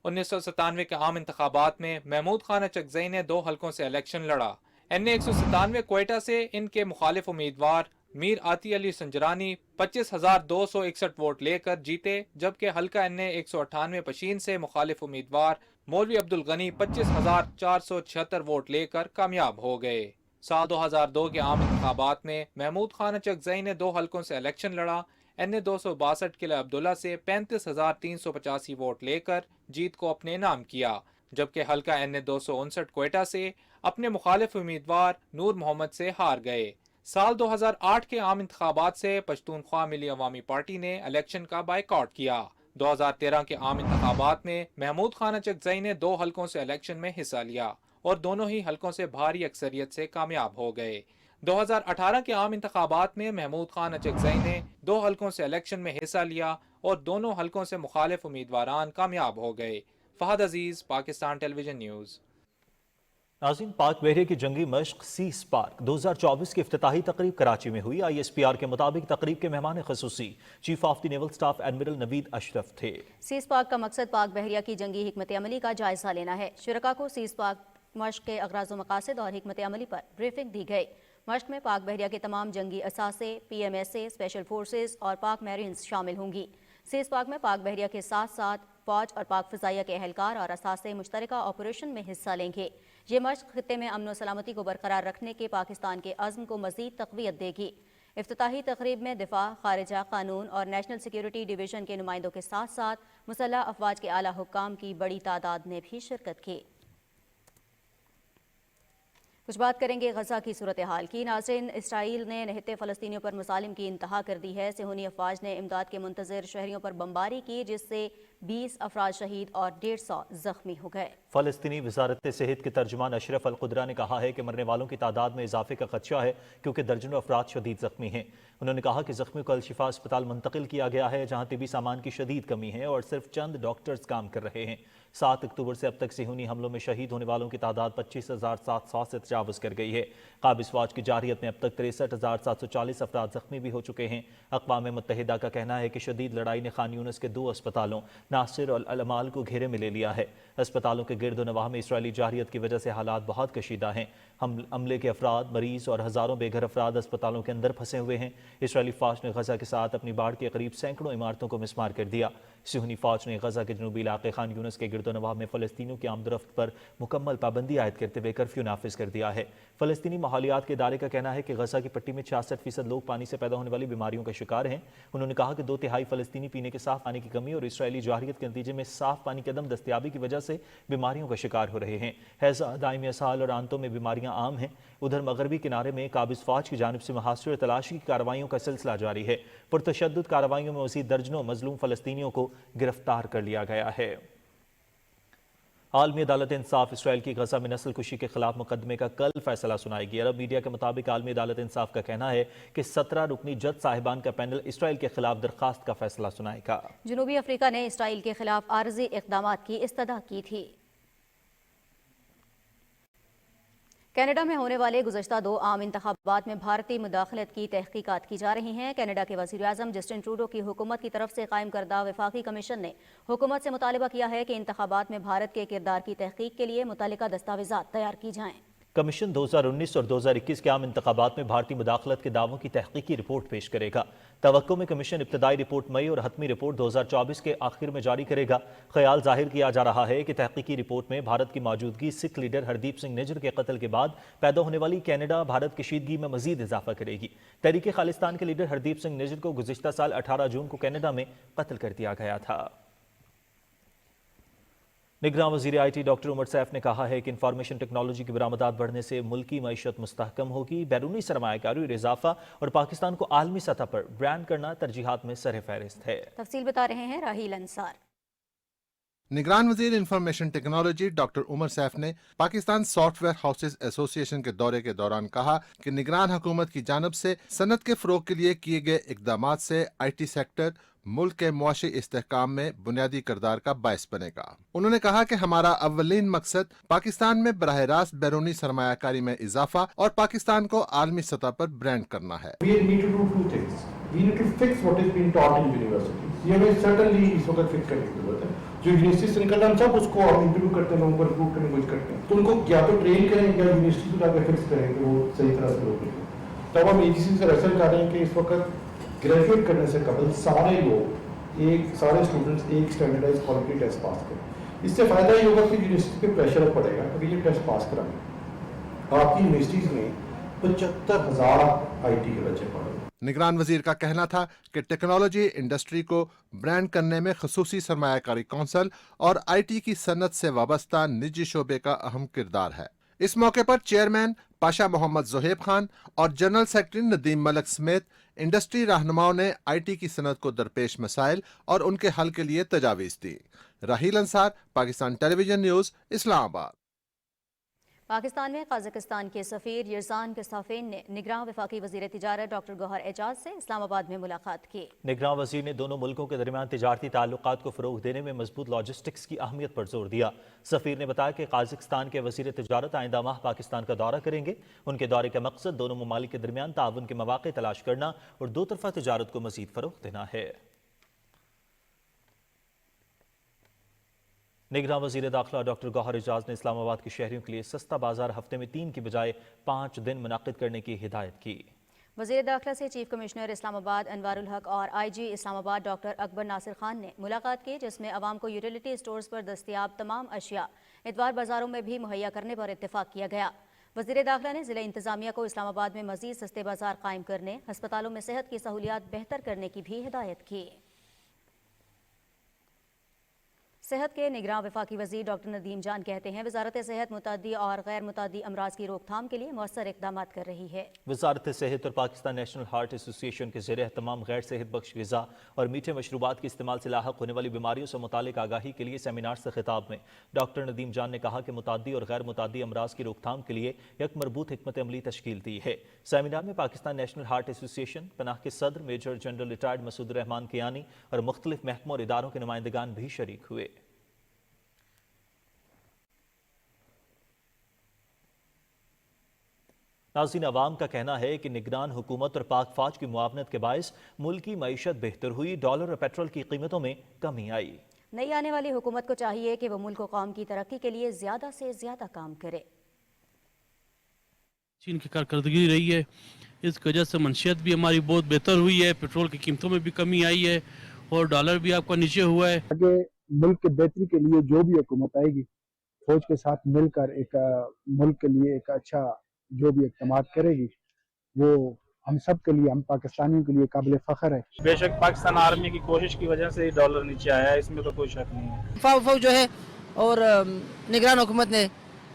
1997 के आम इंतखाबात में महमूद खान अचकज़ई ने 2 हलकों से इलेक्शन लड़ा। NA 197 क्वेटा से इनके मुखालिफ उम्मीदवार मीर आती अली संजरानी 25,261 वोट लेकर जीते, जबकि हल्का NA 198 पशीन से मुखालिफ उम्मीदवार मौलवी अब्दुल गनी 25,476 वोट लेकर कामयाब हो गए। साल 2002 के आम इंतखाबात में महमूद खान अचकज़ई ने 2 हलकों से इलेक्शन लड़ा। NA 262 किला अब्दुल्ला से 35,385 वोट लेकर जीत को अपने नाम किया, जबकि हल्का NA 259 क्वेटा से अपने मुखालिफ उम्मीदवार नूर मोहम्मद से हार गए। साल 2008 के आम इंतखाबात से पश्तूनख्वा मिली अवामी पार्टी ने इलेक्शन का बायकॉट किया। 2013 के आम इंतखाबात में महमूद खान अचकज़ई ने 2 हलकों से इलेक्शन में हिस्सा लिया और दोनों ही हलकों से भारी अक्सरियत से कामयाब हो गए। 2018 के आम इंतखाबात में महमूद खान अचकज़ई ने 2 हलकों से इलेक्शन में हिस्सा लिया और दोनों हलकों से मुखालिफ उम्मीदवारान कामयाब हो गए। फहद अजीज, पाकिस्तान टेलीविजन न्यूज़। नाज़रीन, पाक बहरिया की जंगी मश्क सीस पार्क 2024 की इफ्तिताही तकरीब कराची में हुई। ISPR के मुताबिक तकरीब के मेहमान खसूसी chief of the naval staff admiral Naveed Ashraf थे। सीस पार्क का मकसद पाक बहरिया की जंगी हिकमत अमली का जायजा लेना है। शुरका को सीस पार्क मश्क के अगराज़ व मकासद और हिकमत अमली पर ब्रीफिंग दी गई। मश्क में पाक बहरिया के तमाम जंगी असासे, PMSA, स्पेशल फोर्सेज और पाक मैरिन्स शामिल होंगी। सीस पार्क में पाक बहरिया के साथ साथ फौज और पाक फ़िज़ाइया के एहलकार और असासे मुश्तरका ऑपरेशन में हिस्सा लेंगे। ये मश्क खित्ते में अमन व सलामती को बरकरार रखने के पाकिस्तान के अज़्म को मज़ीद तक़वियत देगी। इफ्तिताही तक़रीब में दिफा, खारिजा, कानून और नेशनल सिक्योरिटी डिवीज़न के नुमाइंदों के साथ साथ मुसल्लह अफ़वाज के आला हुक्काम की बड़ी तादाद ने भी शिरकत की। कुछ बात करेंगे गजा की सूरत हाल की। नाज़रीन, इसराइल ने निहत्ते फ़लस्तीनियों पर मुसालिम की इंतहा कर दी है। सेहूनी अफवाज ने इमदाद के मुंतज़िर शहरियों पर बमबारी की, जिससे 20 अफराद शहीद और 150 जख्मी हो गए। फ़लस्तीनी वज़ारत सेहत के तर्जुमान अशरफ अल कुदरा ने कहा है कि मरने वालों की तादाद में इजाफे का खदशा है, क्योंकि दर्जनों अफराद शदीद जख्मी हैं। उन्होंने कहा कि जख्मियों को अल-शिफा अस्पताल मुंतकिल किया गया है, जहाँ तिबी सामान की शदीद कमी है और सिर्फ चंद डॉक्टर्स काम कर रहे हैं। 7 अक्टूबर से अब तक सेहूनी हमलों में शहीद होने वालों की तादाद 25,700 से तजावज़ कर गई है। काबिज़ फ़ौज की जारियत में अब तक 63,740 अफराद जख्मी भी हो चुके हैं। अक़वाम मुत्तहिदा का कहना है कि शदीद लड़ाई ने खान यूनिस के 2 अस्पतालों नासिर और अल-अमाल को घेरे में ले लिया है। अस्पतालों के गिर्द नवाह में इसराइली जारियत की वजह से हालात बहुत कशीदा हैं। हमले के अफराद, मरीज और हज़ारों बेघर अफराद अस्पतालों के अंदर फंसे हुए हैं। इसराइली फ़ौज ने गजा के साथ अपनी बाढ़ के करीब सैकड़ों इमारतों को मिसमार कर दिया। सेहूनी फ़ौज ने गजा के जनूबी इलाके खान यूनिस के गिर्द नवाह में फ़लस्तीनियों की आमदरफ्त पर मुकम्मल पाबंदी आयद करते हुए कर्फ्यू नाफिज कर दिया है। फ़लस्तीनी माहौलियात के इदारे का कहना है कि गजा की पट्टी में 66% लोग पानी से पैदा होने वाली बीमारियों का शिकार हैं। उन्होंने कहा कि 2/3 फ़लस्तीनी पीने के साफ पानी की कमी और इसराइली जारियत के नतीजे में साफ पानी की अदम दस्तयाबी की वजह से बीमारियों का शिकार हो रहे हैं। हैज़ा, दायमी असहाल और आंतों में बीमारियां आम हैं। उधर मगरबी किनारे में काबिज़ फ़ौज की जानिब से मुहासिर और तलाशी की कार्रवाइयों का सिलसिला जारी है। पुरतशद्दुद कार्रवाइयों में मज़ीद दर्जनों मजलूम फ़लस्तीनियों को गिरफ्तार कर लिया गया है। आलमी अदालत इंसाफ इसराइल की गजा में नस्ल कुशी के खिलाफ मुकदमे का कल फैसला सुनाएगी। अरब मीडिया के मुताबिक आलमी अदालत इंसाफ का कहना है कि 17 रुकनी जज साहिबान का पैनल इसराइल के खिलाफ दरखास्त का फैसला सुनाएगा। जनूबी अफ्रीका ने इसराइल के खिलाफ आर्जी इक़दामात की इस्तदा की थी। कनाडा में होने वाले गुज़श्ता 2 आम इंतखाबात में भारतीय मुदाखलत की तहकीकात की जा रही हैं। कनाडा के वज़ीर आज़म जस्टिन ट्रूडो की हुकूमत की तरफ से कायम करदा वफाकी कमीशन ने हुकूमत से मुतालिबा किया है कि इंतखाबात में भारत के किरदार की तहकीक के लिए मुतल्लिका दस्तावेज़ात तैयार की जाएँ। कमीशन 2019 और 2021 के आम इंतखाबात में भारतीय मुदाखलत के दावों की तहकीकी रिपोर्ट पेश करेगा। तवक्को में कमीशन इब्तदाई रिपोर्ट मई और हतमी रिपोर्ट 2024 के आखिर में जारी करेगा। ख्याल जाहिर किया जा रहा है कि तहकीकी रिपोर्ट में भारत की मौजूदगी सिख लीडर हरदीप सिंह निज्जर के कत्ल के बाद पैदा होने वाली कनाडा भारत कशीदगी में मजीद इजाफा करेगी। तहरीक खालिस्तान के लीडर हरदीप सिंह निज्जर को गुज़िश्ता साल 18 जून को कनाडा में कत्ल कर दिया गया था। निगरान वज़ीर IT डॉक्टर उमर सैफ ने कहा है कि इंफॉर्मेशन टेक्नोलॉजी की बरामदात बढ़ने से मुल्की मईशत मुस्तहकम होगी। बैरूनी सरमायाकारी और इजाफा और पाकिस्तान को आलमी सतह पर ब्रांड करना तरजीहात में सर फहरिस्त है। तफसील बता रहे हैं राहील अंसार। निगरान वजीर information technology doctor Umar Saif ने पाकिस्तान सॉफ्टवेयर हाउसेज एसोसिएशन के दौरे के दौरान कहा कि निगरान हुकूमत की जानब से सनत के फरोग के लिए किए गए इकदाम से IT सेक्टर मुल्क के मुआशी इस्तेहकाम में बुनियादी किरदार का बायस बनेगा। उन्होंने कहा कि हमारा अव्वलीन मकसद पाकिस्तान में बराह रास्त बैरूनी सरमायाकारी में इजाफा और पाकिस्तान को आलमी सतह पर ब्रांड करना है। We need to fix what is being taught in universities. ये हमें certainly इस वक्त फिक्स करने की जरूरत है। जो यूनिवर्सिटी से निकल रहे हैं सब उसको हम इंटरव्यू करते हैं, लोगों को रिक्रूट करने की कोशिश करते हैं, तो उनको या तो ट्रेन करें या यूनिवर्सिटी को जाकर फिक्स करें कि वो सही तरह से लोग लिखें। तब हम AGC से रेफर कर रहे हैं कि इस वक्त ग्रेजुएट करने से कबल सारे लोग सारे स्टूडेंट्स एक स्टैंडर्डाइज क्वालिटी टेस्ट पास करें। इससे फायदा ये होगा कि यूनिवर्सिटी पे प्रेशर पड़ेगा क्योंकि ये टेस्ट पास कराएंगे। आपकी यूनिवर्सिटीज में 75,000 IT के बच्चे पढ़ रहे हैं। निगरान वजीर का कहना था कि टेक्नोलॉजी इंडस्ट्री को ब्रांड करने में खसूसी सरमायाकारी कौंसल और IT की सनत से वाबस्ता निजी शोबे का अहम किरदार है। इस मौके पर चेयरमैन पाशा मोहम्मद जोहेब खान और जनरल सेक्रेटरी नदीम मलक समेत इंडस्ट्री रहनुमाओं ने IT की सनत को दरपेश मसाइल और उनके हल के लिए तजावीज़ दी। राहील अंसार, पाकिस्तान टेलीविजन न्यूज़, इस्लामाबाद। पाकिस्तान में कजाकिस्तान के सफ़ीर यरजान किस्ताफेन ने निगरान वफाकी वज़ीर तिजारत डॉक्टर गौहर एजाज से इस्लामाबाद में मुलाकात की। निगरान वज़ीर ने दोनों मुल्कों के दरमियान तिजारती ताल्लुकात को फ़रोग़ देने में मजबूत लॉजिस्टिक्स की अहमियत पर जोर दिया। सफ़ीर ने बताया कि कजाकिस्तान के वज़ीर तिजारत आइंदा माह पाकिस्तान का दौरा करेंगे। उनके दौरे का मकसद दोनों ममालिक के दरमियान ताउन के मौक़े तलाश करना और दो तरफ़ा तिजारत को मज़ीद फ़रोग़ देना है। निगरान वज़ीर दाखिला डॉक्टर गौहर एजाज ने इस्लामाबाद के शहरियों के लिए सस्ता बाजार हफ्ते में 3 की बजाय 5 दिन मुनाकिद करने की हिदायत की। वज़ीर दाखिला से चीफ कमिश्नर इस्लामाबाद अनवारुल हक और IG इस्लामाबाद डॉक्टर अकबर नासिर खान ने मुलाकात की, जिसमें अवाम को यूटिलिटी स्टोर्स पर दस्तियाब तमाम अशिया इतवार बाजारों में भी मुहैया करने पर इत्तेफाक किया गया। वज़ीर दाखिला ने ज़िला इंतज़ामिया को इस्लामाबाद में मज़ीद सस्ते बाजार कायम करने, हस्पतालों में सेहत की सहूलियात बेहतर करने की भी हिदायत की। सेहत के निगरान वफाकी वज़ीर डॉक्टर नदीम जान कहते हैं वजारत सेहत मुतअद्दी और गैर मुतअद्दी अमराज की रोकथाम के लिए मौसर इक़दाम कर रही है। वजारत सेहत और पाकिस्तान नेशनल हार्ट एसोसिएशन के ज़ेर तमाम गैर सेहत बख्श ग़िज़ा और मीठे मशरूबात के इस्तेमाल से लाहक होने वाली बीमारियों से मुतालिक आगाही के लिए सेमिनार से खिताब में डॉक्टर नदीम जान ने कहा कि मुतअद्दी और गैर मुतअद्दी अमराज की रोकथाम के लिए एक मरबूत हिकमत अमली तश्कील दी है। सेमिनार में पाकिस्तान नेशनल हार्ट एसोसिएशन, पनाह के सदर major general retired Masood Rehman Kiyani और मुख्तलिफ महकमों और इदारों के नुमाइंदगान भी शरीक हुए। नाज़रीन, अवाम का कहना है कि निगरान हुकूमत और पाक फौज की मुआवनत के बायस मुल्क की मईशत बेहतर हुई, डॉलर और पेट्रोल की कीमतों में कमी आई। नई आने वाली हुकूमत को चाहिए कि वो मुल्क और कौम की तरक्की के लिए ज्यादा से ज्यादा काम करे। चीन की कारकर्दगी रही है, इस वजह से मंशियत भी हमारी बहुत बेहतर हुई है, पेट्रोल की कीमतों में भी कमी आई है और डॉलर भी आपका नीचे हुआ है। आगे मुल्क के बेहतरी के लिए जो भी हुकूमत आएगी फौज के साथ मिलकर एक मुल्क के लिए एक अच्छा जो भी इक़दाम करेगी वो हम सब के लिए, हम पाकिस्तानियों के लिए काबिल फ़ख्र है। बेशक पाकिस्तान आर्मी की कोशिश की वजह से डॉलर नीचे आया है, इसमें तो कोई शक नहीं है। फौज जो है और निगरान हुकूमत ने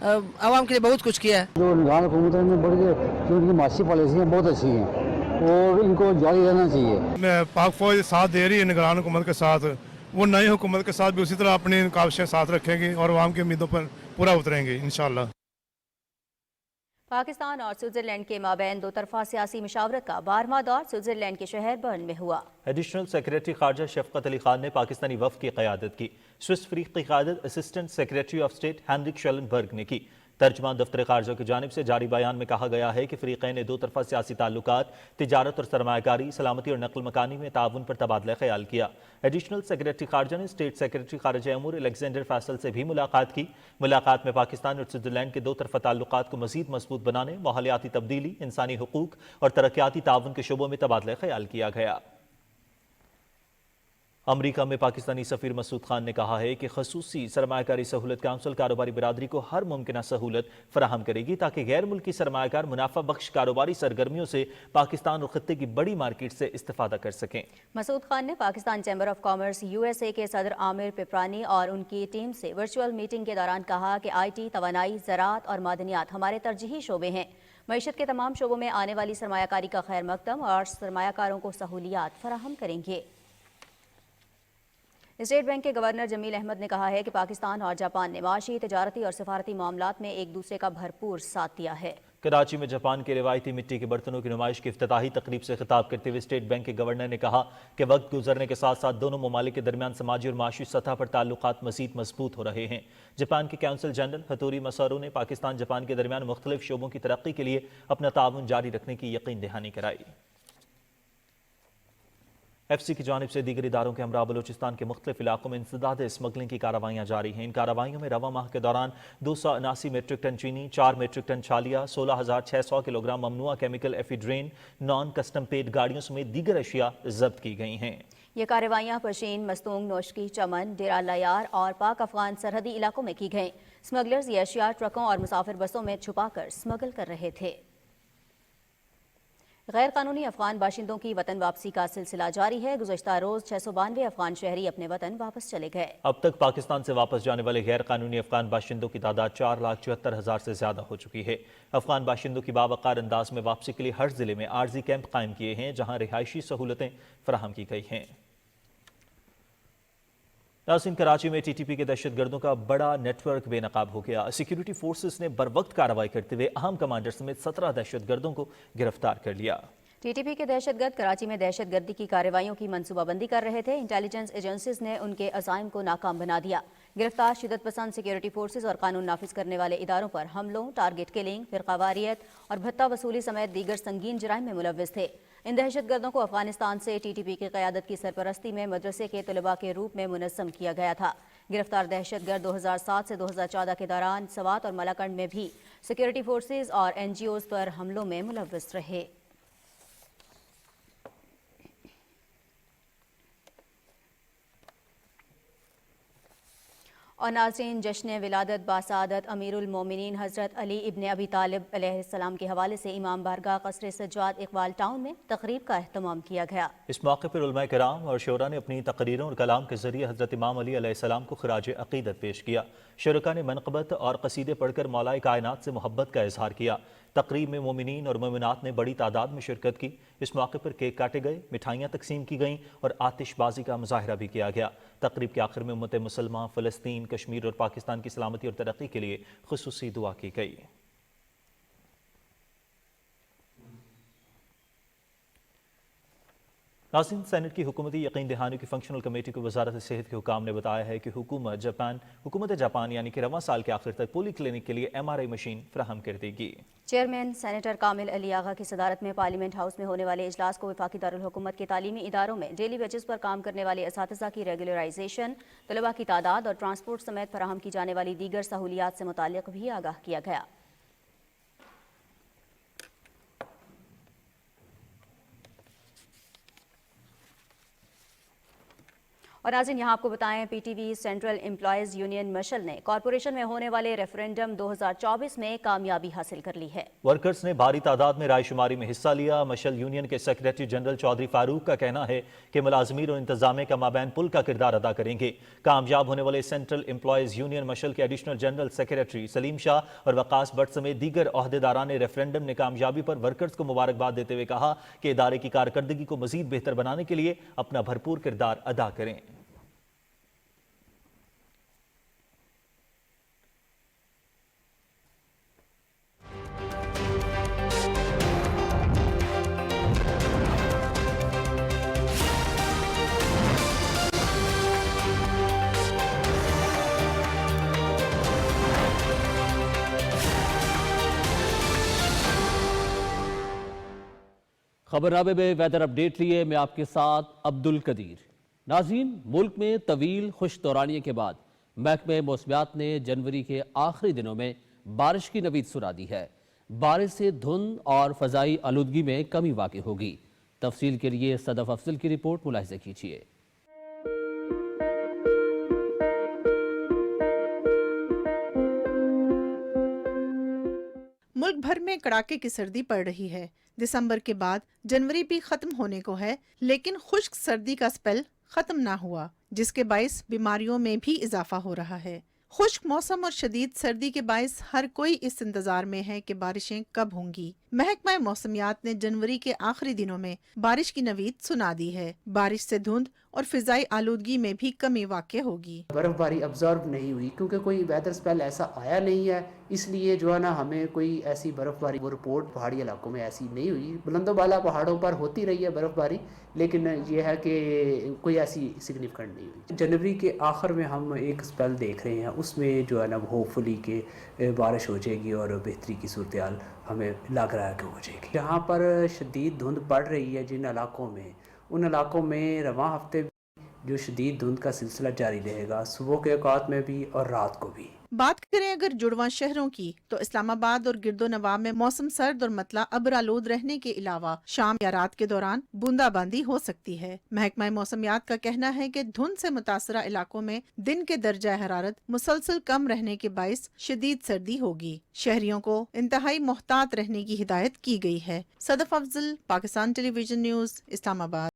आवाम के लिए बहुत कुछ किया है। जो निगरान हुकूमत ने बड़ी जो उनकी माशी पॉलिसियाँ बहुत अच्छी हैं और इनको जारी रहना चाहिए। पाक फौज साथ दे रही है निगरान हुकूमत के साथ, वो नई हुकूमत के साथ भी उसी तरह अपनी काविशें साथ रखेंगे और आवाम की उम्मीदों पर पूरा उतरेंगे इंशाअल्लाह। पाकिस्तान और स्विट्जरलैंड के माबैन दो तरफा सियासी मुशावरत का 12वां दौर स्विट्जरलैंड के शहर बर्न में हुआ। एडिशनल सेक्रेटरी खारजा शफकत अली खान ने पाकिस्तानी वफ़द की क़यादत की। स्विस फ़रीक़ की क़यादत assistant secretary of state Heinrich Schellenberg ने की। तर्जमान दफ्तर खारजा की जानिब से जारी बयान में कहा गया है कि फ़रीक़ैन ने दो तरफा सियासी ताल्लुकात, तिजारत और सरमायाकारी, सलामती और नकल मकानी में ताउन पर तबादला ख्याल किया। एडिशनल सेक्रेटरी खारजा ने स्टेट सेक्रेटरी खारजा अमूर अलेक्जेंडर फैसल से भी मुलाकात की। मुलाकात में पाकिस्तान और स्विट्जरलैंड के दो तरफा ताल्लुकात को मज़ीद मजबूत बनाने, माहौलियाती तब्दीली, इंसानी हुकूक और तरक्याती ताउन के शोबों में तबादला ख्याल किया गया। अमरीका में पाकिस्तानी सफ़ीर मसूद खान ने कहा है कि खसूसी सरमायाकारी सहूलत काउंसिल कारोबारी बिरादरी को हर मुमकिन सहूलत फराहम करेगी ताकि गैर मुल्की सरमायाकार मुनाफा बख्श कारोबारी सरगर्मियों से पाकिस्तान और खत्ते की बड़ी मार्केट से इस्तेफादा कर सकें। मसूद खान ने Pakistan chamber of commerce USA के सदर आमिर पिपरानी और उनकी टीम से वर्चुअल मीटिंग के दौरान कहा कि IT, तवानाई, ज़राअत और मादनियात हमारे तरजीही शोबे हैं। मईशत के तमाम शोबों में आने वाली सरमायाकारी का खैर मकदम और सरमायाकारों को सहूलियात फराहम करेंगे। اسٹیٹ بینک کے گورنر جمیل احمد نے کہا ہے کہ پاکستان اور جاپان نے معاشی، تجارتی اور سفارتی معاملات میں ایک دوسرے کا بھرپور ساتھ دیا ہے۔ کراچی میں جاپان کے روایتی مٹی کے برتنوں کی نمائش کی افتتاحی تقریب سے خطاب کرتے ہوئے اسٹیٹ بینک کے گورنر نے کہا کہ وقت گزرنے کے ساتھ ساتھ دونوں ممالک کے درمیان سماجی اور معاشی سطح پر تعلقات مزید مضبوط ہو رہے ہیں۔ جاپان کے کونسل جنرل ہتوری مسارو نے پاکستان جاپان کے درمیان مختلف شعبوں کی ترقی کے لیے اپنا تعاون جاری رکھنے کی یقین دہانی کرائی۔ ایف سی کی جانب سے دیگر اداروں کے ہمراہ بلوچستان کے مختلف علاقوں میں انسداد اسمگلنگ کی کارروائیاں جاری ہیں۔ ان کارروائیوں میں رواں ماہ کے دوران 279 میٹرک ٹن چینی، 4 میٹرک ٹن چھالیا، 16,600 کلو گرام ممنوعہ chemical ephedrine, non custom paid گاڑیوں سمیت دیگر اشیاء ضبط کی گئی ہیں۔ یہ کارروائیاں پشین، مستونگ، نوشکی، چمن، ڈیرہ لیار اور پاک افغان سرحدی علاقوں میں کی گئیں۔ اسمگلرز یہ اشیاء ٹرکوں اور مسافر بسوں میں چھپا کر اسمگل کر رہے تھے۔ غیر قانونی افغان باشندوں کی وطن واپسی کا سلسلہ جاری ہے۔ گزشتہ روز 692 افغان شہری اپنے وطن واپس چلے گئے۔ اب تک پاکستان سے واپس جانے والے غیر قانونی افغان باشندوں کی تعداد 4,74,000 سے زیادہ ہو چکی ہے۔ افغان باشندوں کی باوقار انداز میں واپسی کے لیے ہر ضلع میں عارضی کیمپ قائم کیے ہیں جہاں رہائشی سہولتیں فراہم کی گئی ہیں۔ ناظرین، کراچی میں ٹی ٹی پی کے دہشت گردوں کا بڑا نیٹ ورک بے نقاب ہو گیا۔ سیکیورٹی فورسز نے بروقت کارروائی کرتے ہوئے اہم کمانڈر سمیت 17 دہشت گردوں کو گرفتار کر لیا۔ ٹی ٹی پی کے دہشت گرد کراچی میں دہشت گردی کی کارروائیوں کی منصوبہ بندی کر رہے تھے۔ انٹیلیجنس ایجنسیز نے ان کے عزائم کو ناکام بنا دیا۔ گرفتار شدت پسند سیکیورٹی فورسز اور قانون نافذ کرنے والے اداروں پر حملوں، ٹارگٹ کلنگ، فرقہ واریت اور بھتہ وصولی سمیت دیگر سنگین جرائم میں ملوث تھے۔ ان دہشت گردوں کو افغانستان سے ٹی ٹی پی کی قیادت کی سرپرستی میں مدرسے کے طلباء کے روپ میں منظم کیا گیا تھا۔ گرفتار دہشت گرد 2007 سے 2014 کے دوران سوات اور ملاکنڈ میں بھی سیکیورٹی فورسز اور این جی اوز پر حملوں میں ملوث رہے۔ اور ناظرین، جشن ولادت باسعادت امیر المومنین حضرت علی ابن ابی طالب علیہ السلام کے حوالے سے امام بارگاہ قصر سجاد اقبال ٹاؤن میں تقریب کا اہتمام کیا گیا۔ اس موقع پر علماء کرام اور شعراء نے اپنی تقریروں اور کلام کے ذریعے حضرت امام علی علیہ السلام کو خراج عقیدت پیش کیا۔ شرکاء نے منقبت اور قصیدے پڑھ کر مولا کائنات سے محبت کا اظہار کیا۔ تقریب میں مومنین اور مومنات نے بڑی تعداد میں شرکت کی۔ اس موقع پر کیک کاٹے گئے، مٹھائیاں تقسیم کی گئیں اور آتش بازی کا مظاہرہ بھی کیا گیا۔ تقریب کے آخر میں امت مسلمہ، فلسطین، کشمیر اور پاکستان کی سلامتی اور ترقی کے لیے خصوصی دعا کی گئی۔ ناظرین، سینٹ کی حکومتی یقین دہانی کی فنکشنل کمیٹی کو وزارت صحت کے حکام نے بتایا ہے کہ حکومت جاپان یعنی کہ رواں سال کے آخر تک پولی کلینک کے لیے ایم آر آئی مشین فراہم کر دے گی۔ چیئرمین سینیٹر کامل علی آغا کی صدارت میں پارلیمنٹ ہاؤس میں ہونے والے اجلاس کو وفاقی دارالحکومت کے تعلیمی اداروں میں ڈیلی ویجز پر کام کرنے والے اساتذہ کی ریگولرائزیشن، طلباء کی تعداد اور ٹرانسپورٹ سمیت فراہم کی جانے والی دیگر سہولیات سے متعلق بھی آگاہ کیا گیا۔ اور ناظرین، یہاں آپ کو بتائیں، P T V central employees union مشل نے کارپوریشن میں ہونے والے ریفرینڈم 2024 میں کامیابی حاصل کر لی ہے۔ ورکرز نے بھاری تعداد میں رائے شماری میں حصہ لیا۔ مشل یونین کے سیکریٹری جنرل چودھری فاروق کا کہنا ہے کہ ملازمین اور انتظامیہ کا مابین پل کا کردار ادا کریں گے۔ کامیاب ہونے والے سینٹرل امپلائیز یونین مشل کے ایڈیشنل جنرل سیکریٹری سلیم شاہ اور وقاص بٹ سمیت دیگر عہدیداران نے ریفرینڈم نے کامیابی پر ورکرز کو مبارکباد دیتے ہوئے کہا کہ ادارے کی کارکردگی کو مزید بہتر بنانے کے لیے اپنا بھرپور کردار ادا کریں۔ خبرنامے میں ویدر اپڈیٹ لیے میں آپ کے ساتھ عبد القدیر۔ ناظرین، ملک میں طویل خشک دورانیے کے بعد محکمہ موسمیات نے جنوری کے آخری دنوں میں بارش کی نوید سنا دی ہے۔ بارش سے دھند اور فضائی آلودگی میں کمی واقع ہوگی۔ تفصیل کے لیے صدف افضل کی رپورٹ ملاحظہ کیجیے۔ ملک بھر میں کڑاکے کی سردی پڑ رہی ہے۔ دسمبر کے بعد جنوری بھی ختم ہونے کو ہے، لیکن خشک سردی کا سپیل ختم نہ ہوا، جس کے باعث بیماریوں میں بھی اضافہ ہو رہا ہے۔ खुश्क मौसम और शदीद सर्दी के बायस हर कोई इस इंतजार में है कि बारिशें कब होंगी। महकमा मौसमियात ने जनवरी के आखिरी दिनों में बारिश की नवीद सुना दी है। बारिश से धुंध और फिजाई आलूदगी में भी कमी वाक़ होगी। बर्फबारी ऑब्जर्व नहीं हुई क्योंकि कोई वेदर स्पेल ऐसा आया नहीं है, इसलिए जो है ना हमें कोई ऐसी बर्फबारी वो रिपोर्ट पहाड़ी इलाकों में ऐसी नहीं हुई। बुलंदोबाला पहाड़ों पर होती रही है बर्फबारी, लेकिन ये है कि कोई ऐसी सिग्निफिकेंट नहीं हुई। जनवरी के आखिर में हम एक स्पेल देख रहे हैं, उसमें जो है ना होपफुली कि बारिश हो जाएगी और बेहतरी की सूरत हाल हमें लग रहा है कि हो जाएगी। जहाँ पर शदीद धुंध पड़ रही है जिन इलाकों में, उन इलाकों में रवां हफ्ते जो शदीद धुंध का सिलसिला जारी रहेगा, सुबह के औकात में भी और रात को भी। बात करें अगर जुड़वां शहरों की तो इस्लामाबाद और गिरदो नवाब में मौसम सर्द और मतला अबरालूद रहने के अलावा शाम या रात के दौरान बूंदाबांदी हो सकती है। महकमा मौसमियात का कहना है कि धुंध से मुतासरा इलाकों में दिन के दर्जा हरारत मुसलसल कम रहने के बायस शदीद सर्दी होगी। शहरियों को इंतहाई मोहतात रहने की हिदायत की गई है। Sadaf Afzal, Pakistan television news, Islamabad.